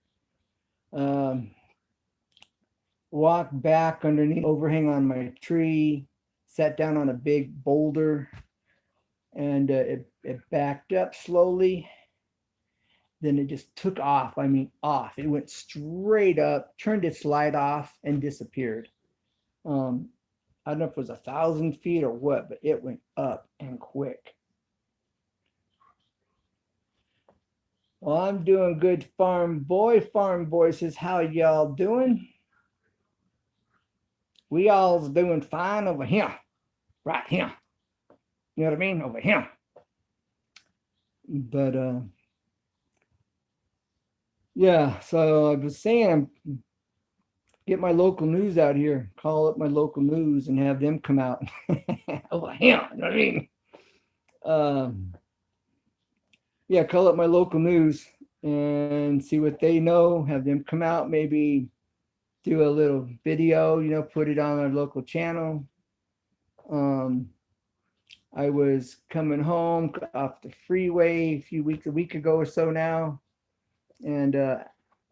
Um, Walked back underneath overhang on my tree, sat down on a big boulder, and it backed up slowly. Then it just took off. I mean, off. It went straight up, turned its light off, and disappeared. I don't know if it was 1,000 feet or what, but it went up and quick. Well, I'm doing good, farm boy. Farm boy says, how y'all doing? We all's doing fine over here, right here. You know what I mean? Over here. But yeah, so I was saying, I'm get my local news out here, call up my local news and have them come out over here. You know what I mean? Yeah, call up my local news and see what they know, have them come out, maybe do a little video, you know, put it on our local channel. I was coming home off the freeway a week ago or so now, and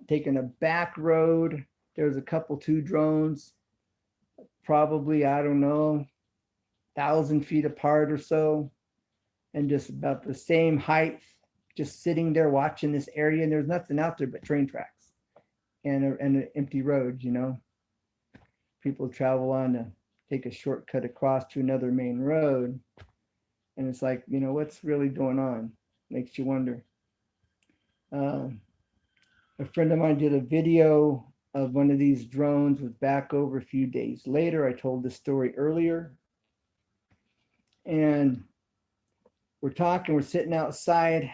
taking a back road. There was a couple, 2 drones, probably, I don't know, 1,000 feet apart or so, and just about the same height, just sitting there watching this area. And there's nothing out there but train tracks and an empty road, you know. People travel on to take a shortcut across to another main road. And it's like, you know, what's really going on? Makes you wonder. A friend of mine did a video of one of these drones, was back over a few days later. I told this story earlier. And we're sitting outside,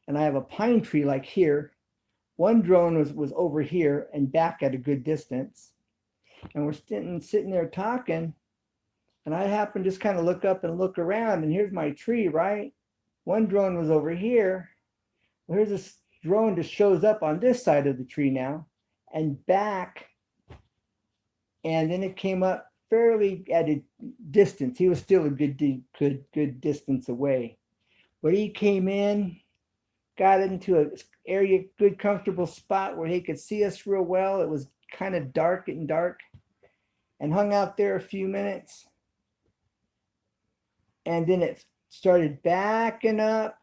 and I have a pine tree like here. One drone was over here and back at a good distance. And we're sitting there talking, and I happened to just kind of look up and look around, and here's my tree, right? One drone was over here. Well, here's this drone just shows up on this side of the tree now and back. And then it came up fairly at a distance. He was still a good distance away. But he came in, got into an area, good comfortable spot where he could see us real well. It was kind of dark, and hung out there a few minutes. And then it started backing up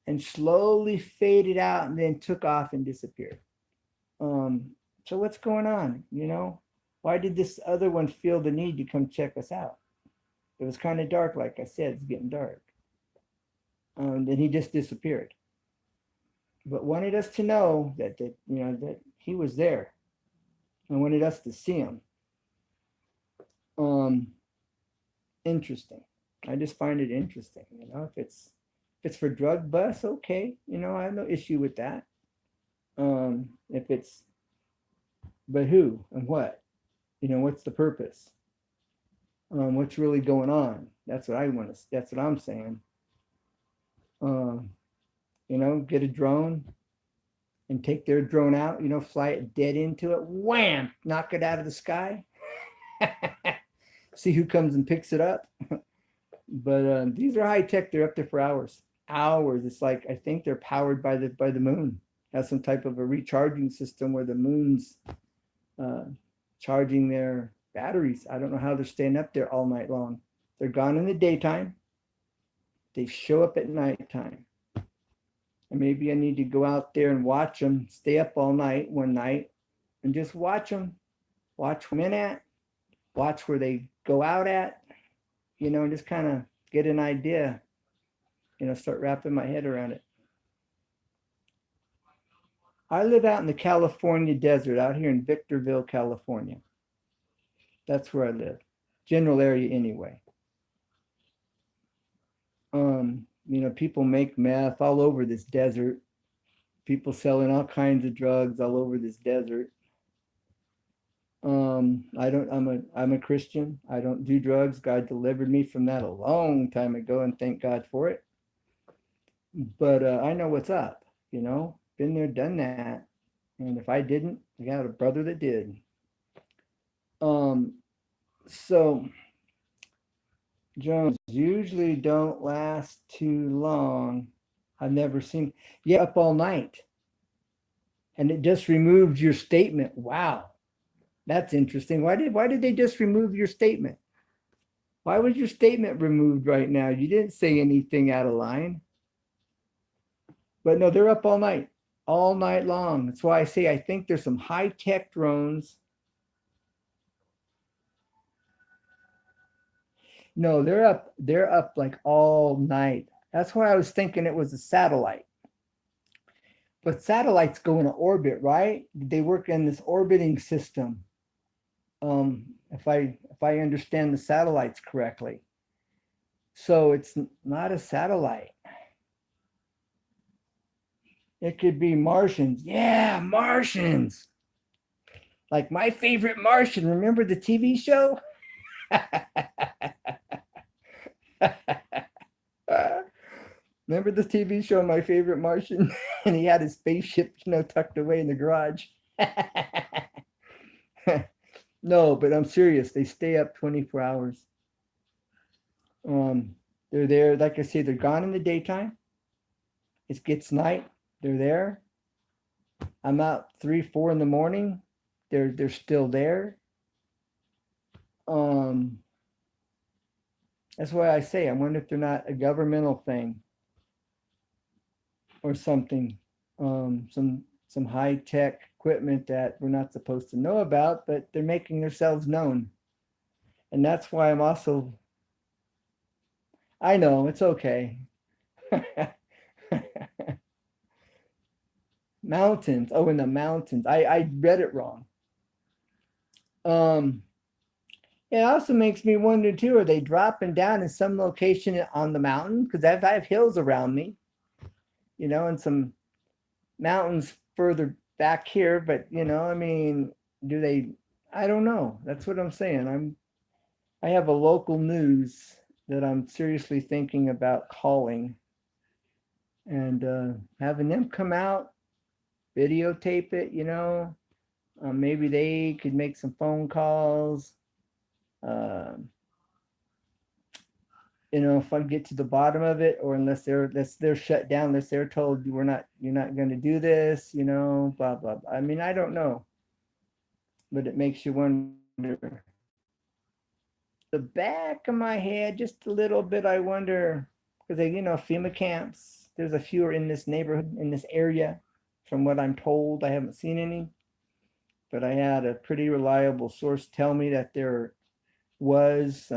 and slowly faded out, and then took off and disappeared. So what's going on? You know, why did this other one feel the need to come check us out? It was kind of dark, like I said, it's getting dark. Then he just disappeared. But wanted us to know that you know, that he was there, and wanted us to see him. Interesting. I just find it interesting. You know, if it's for drug busts, okay. You know, I have no issue with that. If it's, but who and what? You know, what's the purpose? What's really going on? That's what I want to. That's what I'm saying. You know, get a drone and take their drone out. You know, fly it dead into it. Wham! Knock it out of the sky. See who comes and picks it up. But these are high tech. They're up there for hours. It's like, I think they're powered by the moon. Has some type of a recharging system where the moon's charging their batteries. I don't know how they're staying up there all night long. They're gone in the daytime. They show up at nighttime. And maybe I need to go out there and watch them, stay up all night one night and just watch them. Watch them in at, watch where they go out at, you know, and just kind of get an idea, you know, start wrapping my head around it. I live out in the California desert, out here in Victorville, California. That's where I live. General area anyway. People make meth all over this desert. People selling all kinds of drugs all over this desert. I'm a Christian. I don't do drugs. God delivered me from that a long time ago, and thank God for it. But I know what's up, been there, done that. And if I didn't, I got a brother that did. Um, so Jones usually don't last too long. I've never seen, yeah, up all night. And it just removed your statement. Wow. That's interesting. Why did they just remove your statement? Why was your statement removed right now? You didn't say anything out of line. But no, they're up all night long. That's why I say I think there's some high-tech drones. No, they're up like all night. That's why I was thinking it was a satellite. But satellites go into orbit, right? They work in this orbiting system. If I understand the satellites correctly. So it's not a satellite. It could be Martians. Yeah, Martians. Like My Favorite Martian. Remember the TV show? Remember the TV show My Favorite Martian? And he had his spaceship, tucked away in the garage. No, but I'm serious. They stay up 24 hours. They're there, like I say, they're gone in the daytime. It gets night. They're there. I'm out 3, 4 in the morning. They're still there. That's why I say I wonder if they're not a governmental thing or something. Some high tech equipment that we're not supposed to know about, but they're making themselves known. And that's why I'm also. I know it's okay. Mountains. Oh, in the mountains. I read it wrong. It also makes me wonder too, are they dropping down in some location on the mountain? Because I have hills around me, and some mountains further back here, but do they? I don't know. That's what I'm saying. I have a local news that I'm seriously thinking about calling and having them come out, videotape it, maybe they could make some phone calls. Uh, if I get to the bottom of it, or unless they're shut down, unless they're told you're not going to do this, blah blah blah. I mean, I don't know, but it makes you wonder. The back of my head, just a little bit, I wonder, because FEMA camps. There's a few in this neighborhood, in this area, from what I'm told. I haven't seen any, but I had a pretty reliable source tell me that there was.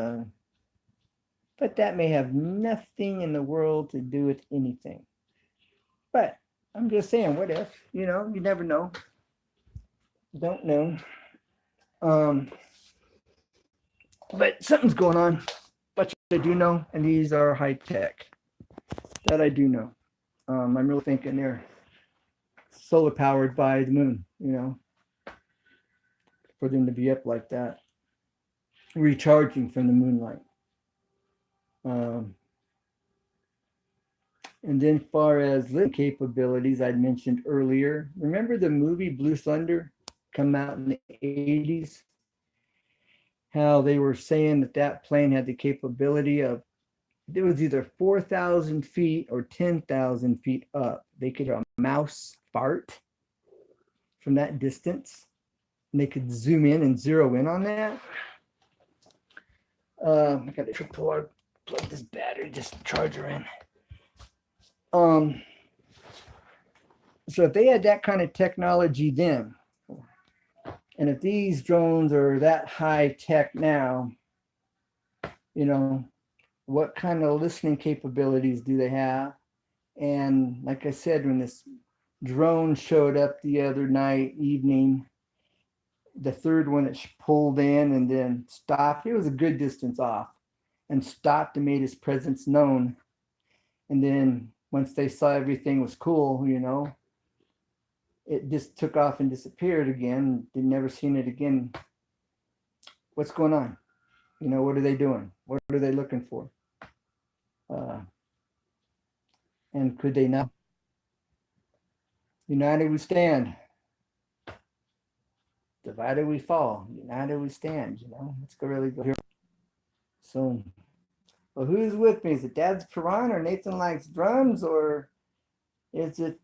But that may have nothing in the world to do with anything. But I'm just saying, what if? You never know. Don't know. But something's going on. But I do know, and these are high tech. That I do know. I'm really thinking they're solar powered by the moon, for them to be up like that, recharging from the moonlight. And then far as living capabilities I'd mentioned earlier, remember the movie Blue Thunder come out in the 80s? How they were saying that plane had the capability of, it was either 4,000 feet or 10,000 feet up. They could hear a mouse fart from that distance. And they could zoom in and zero in on that. I got to plug this battery, just charger in. So if they had that kind of technology then, and if these drones are that high tech now, what kind of listening capabilities do they have? And like I said, when this drone showed up the other evening, the third one, it pulled in and then stopped. It was a good distance off and stopped and made his presence known. And then once they saw everything was cool, it just took off and disappeared again. They'd never seen it again. What's going on? What are they doing? What are they looking for? And could they not? United we stand. Divided we fall. United we stand. Let's go really go here. So, well, who's with me? Is it Dad's Piranha or Nathan Likes Drums, or is it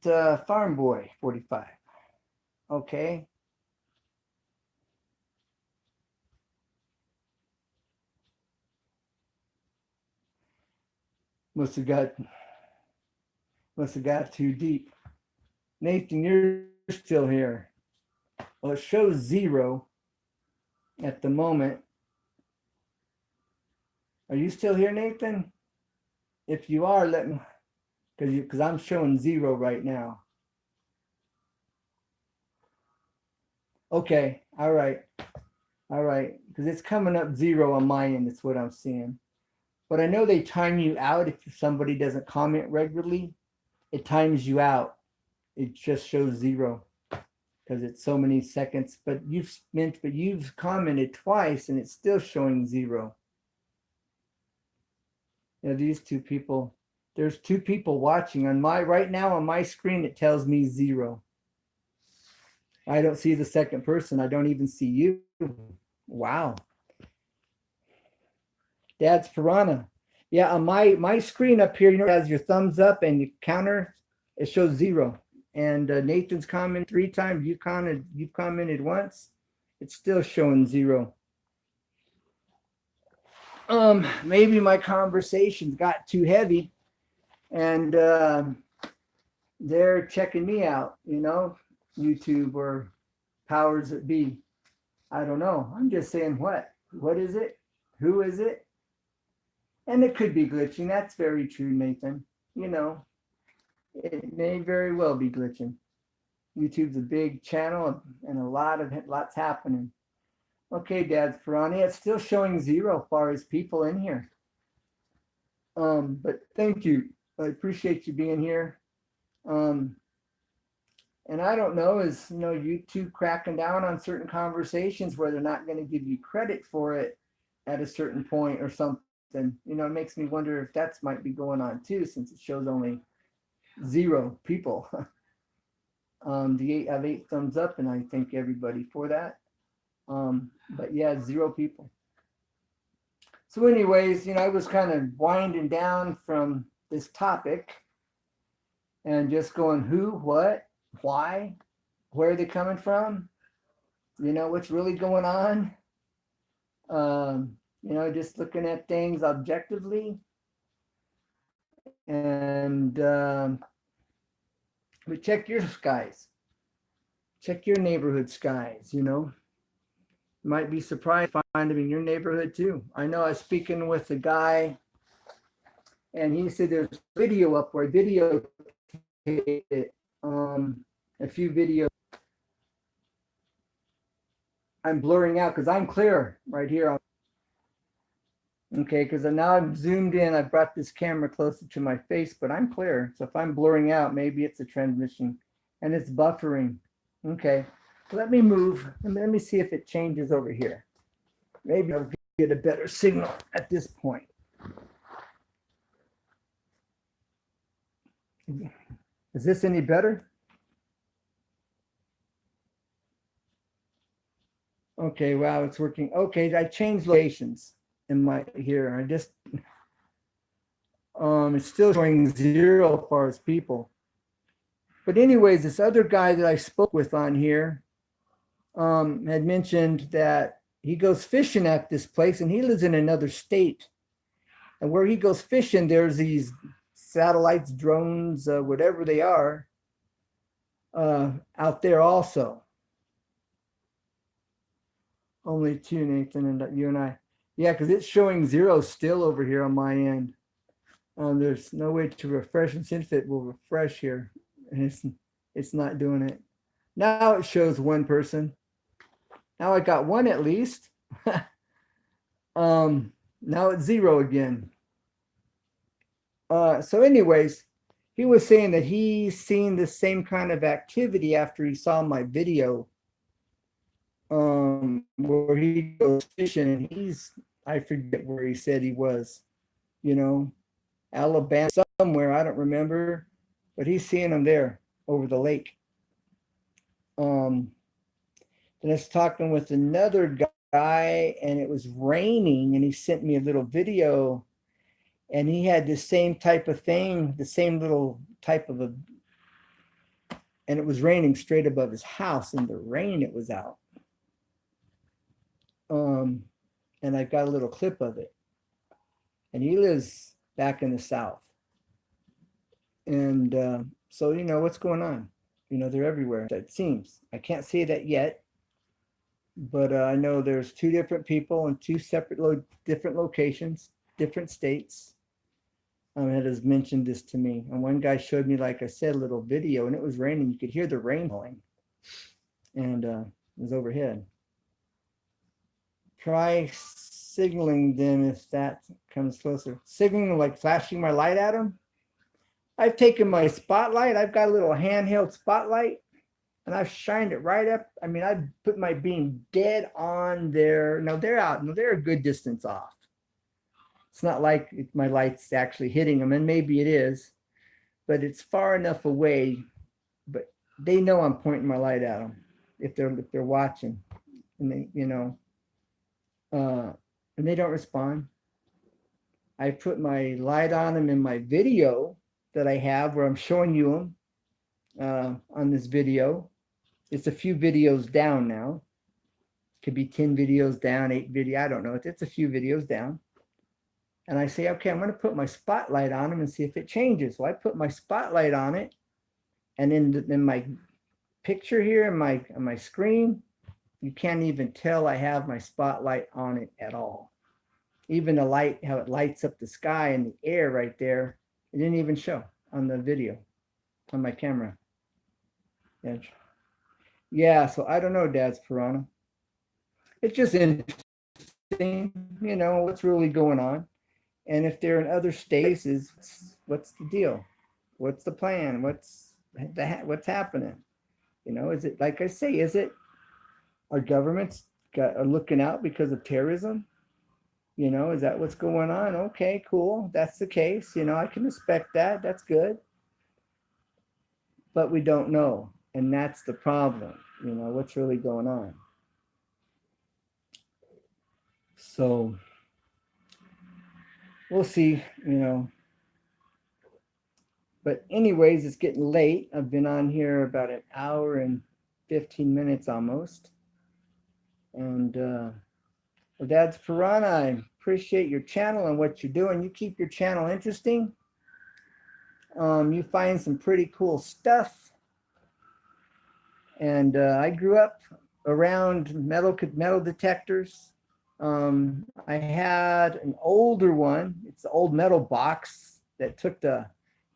Farm Boy 45? Okay. Must have got too deep. Nathan, you're still here. Well, it shows 0 at the moment. Are you still here, Nathan? If you are, let me, because I'm showing 0 right now. Okay, all right, because it's coming up 0 on my end. That's what I'm seeing. But I know they time you out if somebody doesn't comment regularly. It times you out. It just shows 0 because it's so many seconds. But you've commented twice and it's still showing 0. These two people. There's 2 people watching right now on my screen. It tells me 0. I don't see the second person. I don't even see you. Wow. Dad's Piranha. Yeah, on my screen up here, it has your thumbs up and your counter. It shows 0. And Nathan's commented 3 times. You've commented once. It's still showing 0. Maybe my conversations got too heavy, and they're checking me out. YouTube or powers that be. I don't know. I'm just saying what is it? Who is it? And it could be glitching. That's very true, Nathan. It may very well be glitching. YouTube's a big channel and lots happening. Okay, Dad's Piranha. It's still showing 0 as far as people in here. But thank you. I appreciate you being here. And I don't know, is YouTube cracking down on certain conversations where they're not going to give you credit for it at a certain point or something. It makes me wonder if that might be going on too, since it shows only 0 people. I have 8 thumbs up, and I thank everybody for that. But yeah, 0 people. So anyways, I was kind of winding down from this topic and just going who, what, why, where are they coming from? What's really going on? Just looking at things objectively. And but check your skies. Check your neighborhood skies, You might be surprised to find them in your neighborhood too. I know I was speaking with a guy, and he said there's video up where video a few videos. I'm blurring out because I'm clear right here. Okay, because now I'm zoomed in. I brought this camera closer to my face, but I'm clear. So if I'm blurring out, maybe it's a transmission and it's buffering. Okay, let me move. Let me see if it changes over here. Maybe I'll get a better signal at this point. Is this any better? Okay, wow, it's working. Okay, I changed locations in my here. I just it's still showing 0 as far as people. But anyways, this other guy that I spoke with on here had mentioned that he goes fishing at this place, and he lives in another state. And where he goes fishing, there's these satellites, drones, whatever they are, out there also. Only 2, Nathan, and you and I. Yeah, because it's showing 0 still over here on my end. There's no way to refresh, and since it will refresh here, and it's not doing it. Now it shows 1 person. Now I got 1 at least. Now it's 0 again. So anyways, he was saying that he's seen the same kind of activity after he saw my video, where he goes fishing, and I forget where he said he was, you know, Alabama somewhere, I don't remember, but he's seeing them there over the lake. Then I was talking with another guy, and it was raining, and he sent me a little video, and he had the same type of thing, the same little type of a, and it was raining straight above his house. In the rain, it was out. And I got a little clip of it. And he lives back in the South. And so, what's going on? They're everywhere, it seems. I can't say that yet, but I know there's two different people in two separate different locations, different states. That has mentioned this to me. And one guy showed me, like I said, a little video, and it was raining. You could hear the rain falling, and it was overhead. Try signaling them if that comes closer. Signaling, like flashing my light at them. I've taken my spotlight. I've got a little handheld spotlight, and I've shined it right up. I mean, I've put my beam dead on there. No, they're out. No, they're a good distance off. It's not like my light's actually hitting them, and maybe it is, but it's far enough away. But they know I'm pointing my light at them if they're watching, and they, and they don't respond. I put my light on them in my video that I have, where I'm showing you them on this video. It's a few videos down now. Could be 10 videos down, 8 video. I don't know. It's a few videos down. And I say, okay, I'm going to put my spotlight on them and see if it changes. So I put my spotlight on it, and in my picture here on my screen, you can't even tell I have my spotlight on it at all. Even the light, how it lights up the sky and the air right there, it didn't even show on the video on my camera. Yeah, so I don't know, Dad's Piranha. It's just interesting, what's really going on. And if they're in other states, what's the deal? What's the plan? What's happening? Is it, like I say, is it our governments are looking out because of terrorism? Is that what's going on? Okay, cool. That's the case. I can respect that. That's good. But we don't know. And that's the problem. What's really going on. So we'll see, But anyways, it's getting late. I've been on here about an hour and 15 minutes almost. And Dad's Piranha, I appreciate your channel and what you're doing. You keep your channel interesting. You find some pretty cool stuff. And I grew up around metal detectors. I had an older one. It's the old metal box that took the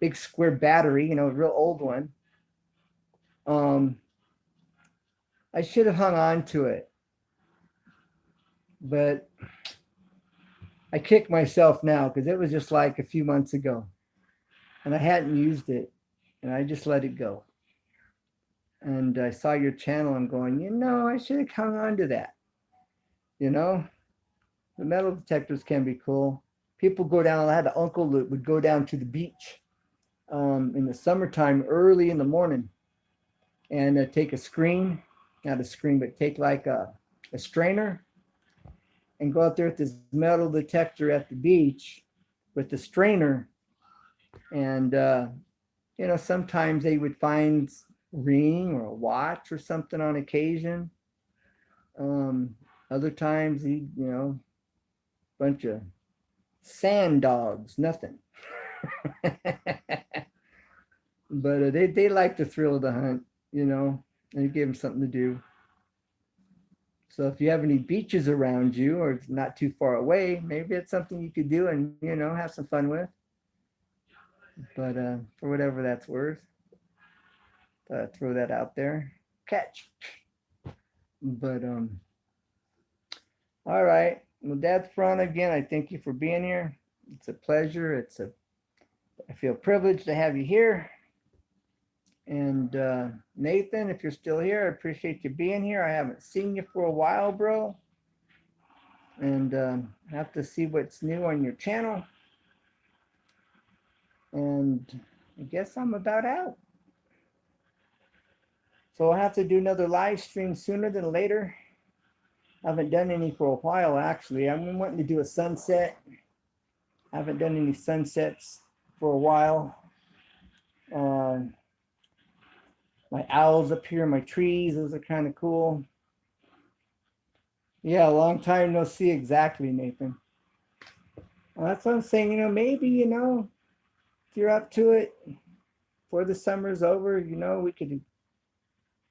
big square battery, a real old one. I should have hung on to it, but I kick myself now because it was just like a few months ago, and I hadn't used it, and I just let it go. And I saw your channel. I'm going, I should have hung on to that. The metal detectors can be cool. People go down. I had an uncle that would go down to the beach in the summertime, early in the morning, and take a screen, not a screen, but take like a strainer, and go out there with this metal detector at the beach with the strainer. And, sometimes they would find a ring or a watch or something on occasion. Other times, bunch of sand dogs, nothing. But they like the thrill of the hunt, and you give them something to do. So if you have any beaches around you or it's not too far away, maybe it's something you could do and, have some fun with. But for whatever that's worth, throw that out there. Catch. But all right. Well, Dad's Piranha, again, I thank you for being here. It's a pleasure. It's a I feel privileged to have you here. And Nathan, if you're still here, I appreciate you being here. I haven't seen you for a while, bro. And have to see what's new on your channel. And I guess I'm about out. So I'll have to do another live stream sooner than later. I haven't done any for a while, actually. I'm wanting to do a sunset. I haven't done any sunsets for a while. My owls up here, my trees, those are kind of cool. Yeah, a long time no see, exactly, Nathan. Well, that's what I'm saying, maybe, if you're up to it, before the summer's over, we could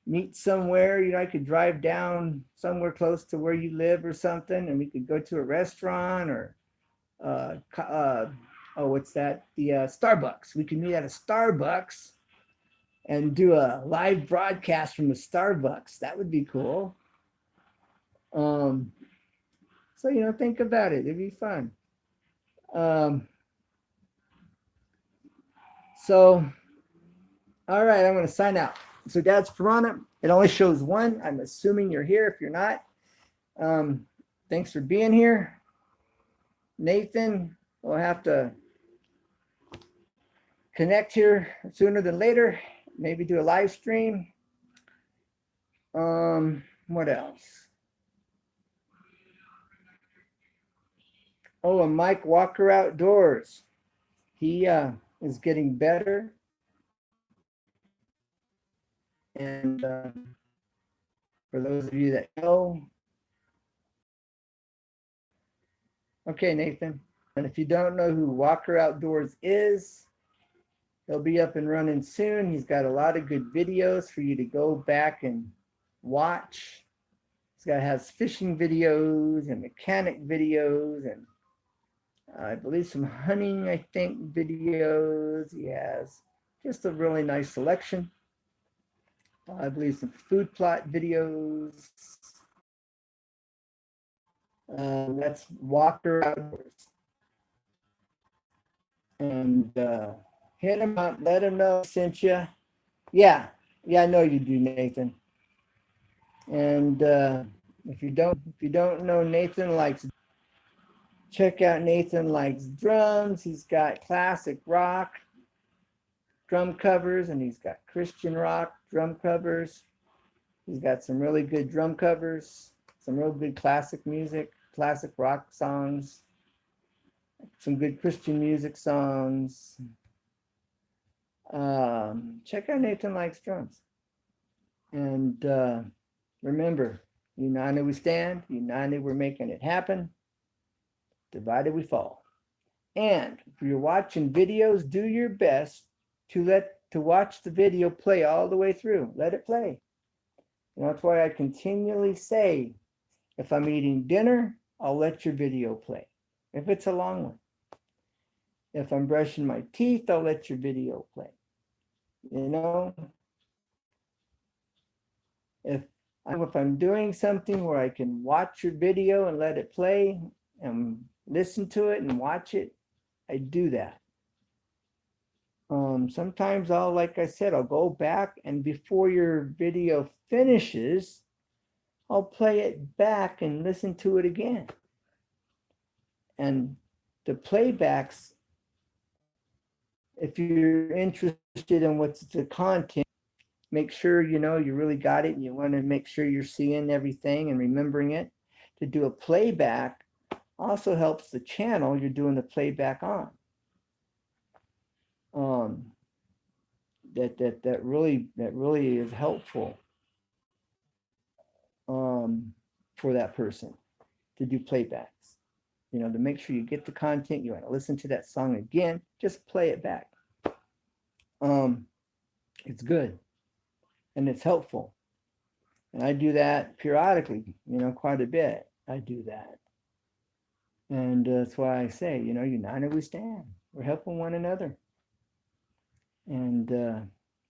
meet somewhere. I could drive down somewhere close to where you live or something, and we could go to a restaurant or, what's that? The Starbucks. We could meet at a Starbucks and do a live broadcast from the Starbucks. That would be cool. So, think about it. It'd be fun. So, all right, I'm going to sign out. So, Dad's Piranha, it only shows one. I'm assuming you're here. If you're not, thanks for being here. Nathan, we'll have to connect here sooner than later. Maybe do a live stream. What else? Oh, and Mike Walker Outdoors. He is getting better. And for those of you that know, okay, Nathan. And if you don't know who Walker Outdoors is, he'll be up and running soon. He's got a lot of good videos for you to go back and watch. Has fishing videos and mechanic videos and I believe some hunting, videos. He has just a really nice selection. I believe some food plot videos. That's Walker Outdoors. And hit him up, let him know I sent you. Yeah, I know you do, Nathan. And if you don't know Nathan Likes, check out Nathan Likes Drums. He's got classic rock drum covers and he's got Christian rock drum covers. He's got some really good drum covers, some real good classic music, classic rock songs, some good Christian music songs. Check out Nathan Likes Drums. And remember, united we stand, united we're making it happen, divided we fall. And if you're watching videos, do your best to watch the video play all the way through. Let it play. And that's why I continually say, if I'm eating dinner, I'll let your video play, if it's a long one. If I'm brushing my teeth, I'll let your video play. If I'm doing something where I can watch your video and let it play and listen to it and watch it, I do that. Sometimes like I said, I'll go back and before your video finishes, I'll play it back and listen to it again. And the playbacks, if you're interested in what's the content, make sure you really got it and you want to make sure you're seeing everything and remembering it. To do a playback also helps the channel you're doing the playback on. That really is helpful for that person to do playbacks. To make sure you get the content, you want to listen to that song again, just play it back. It's good and it's helpful. And I do that periodically, quite a bit. I do that. And that's why I say, united we stand. We're helping one another. And,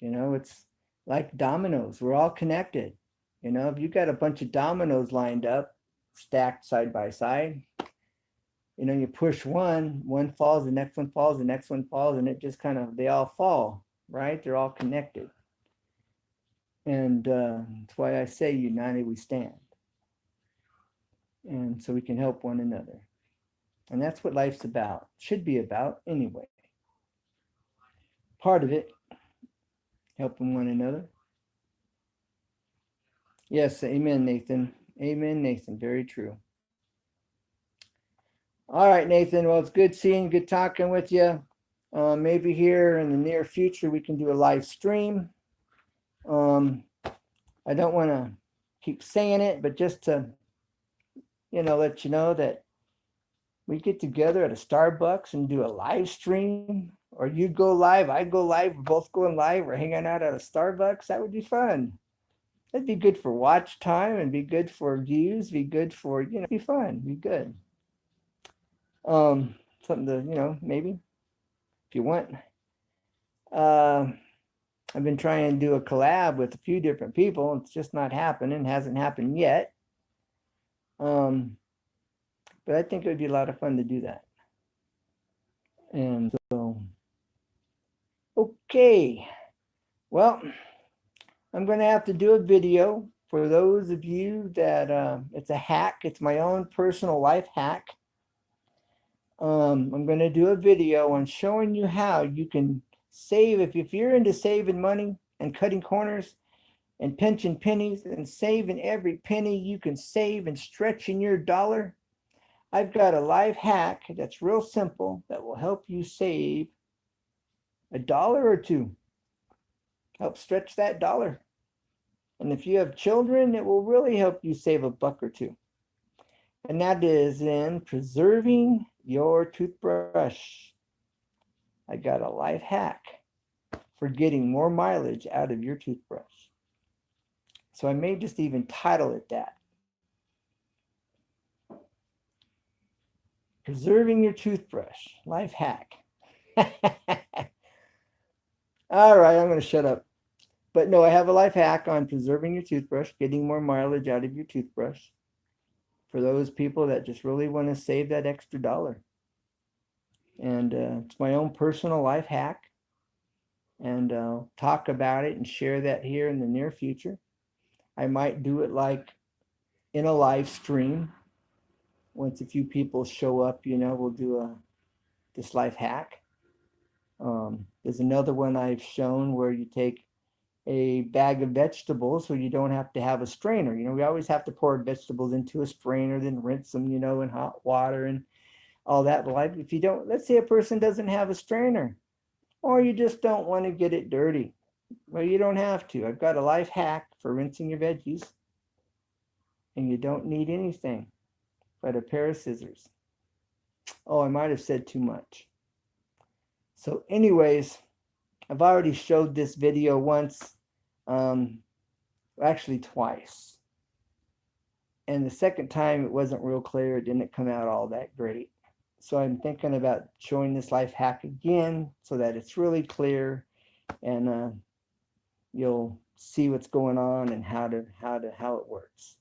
it's like dominoes. We're all connected. If you got a bunch of dominoes lined up, stacked side by side, You know, you push one falls, the next one falls, the next one falls, and it just kind of, they all fall, right? They're all connected. And that's why I say united we stand. And so we can help one another. And that's what life's about, should be about anyway. Part of it, helping one another. Yes, amen, Nathan. Amen, Nathan. Very true. All right, Nathan. Well, it's good seeing you, good talking with you. Maybe here in the near future, we can do a live stream. I don't want to keep saying it, but just to, let you know that we get together at a Starbucks and do a live stream, or you go live, I go live, we're both going live, we're hanging out at a Starbucks. That would be fun. That'd be good for watch time and be good for views, be good for, be fun, be good. Something to, maybe if you want. I've been trying to do a collab with a few different people. It's just not happening, hasn't happened yet. But I think it would be a lot of fun to do that. And so, okay. Well, I'm going to have to do a video for those of you that it's a hack. It's my own personal life hack. I'm going to do a video on showing you how you can save. If you're into saving money and cutting corners and pinching pennies and saving every penny you can save and stretching your dollar, I've got a life hack that's real simple that will help you save $1 or $2. Help stretch that dollar. And if you have children, it will really help you save $1 or $2. And that is in preserving your toothbrush. I got a life hack for getting more mileage out of your toothbrush. So I may just even title it that. Preserving your toothbrush, life hack. All right, I'm going to shut up. But no, I have a life hack on preserving your toothbrush, getting more mileage out of your toothbrush for those people that just really want to save that extra dollar. And it's my own personal life hack. And I'll talk about it and share that here in the near future. I might do it like in a live stream. Once a few people show up, we'll do this life hack. There's another one I've shown where you take a bag of vegetables so you don't have to have a strainer. We always have to pour vegetables into a strainer, then rinse them, in hot water and all that. But if you don't, let's say a person doesn't have a strainer, or you just don't want to get it dirty. Well, you don't have to. I've got a life hack for rinsing your veggies, and you don't need anything but a pair of scissors. Oh, I might have said too much. So anyways, I've already showed this video once, actually twice. And the second time it wasn't real clear. It didn't come out all that great. So I'm thinking about showing this life hack again so that it's really clear and you'll see what's going on and how it works.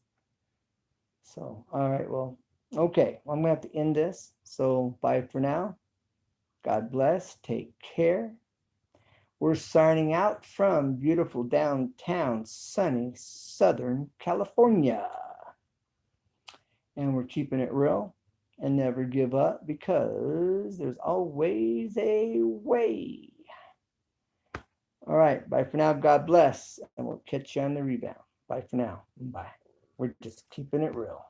So, all right, well, okay, well, I'm gonna have to end this. So bye for now. God bless. Take care. We're signing out from beautiful downtown, sunny Southern California. And we're keeping it real and never give up because there's always a way. All right, bye for now. God bless. And we'll catch you on the rebound. Bye for now. Bye. We're just keeping it real.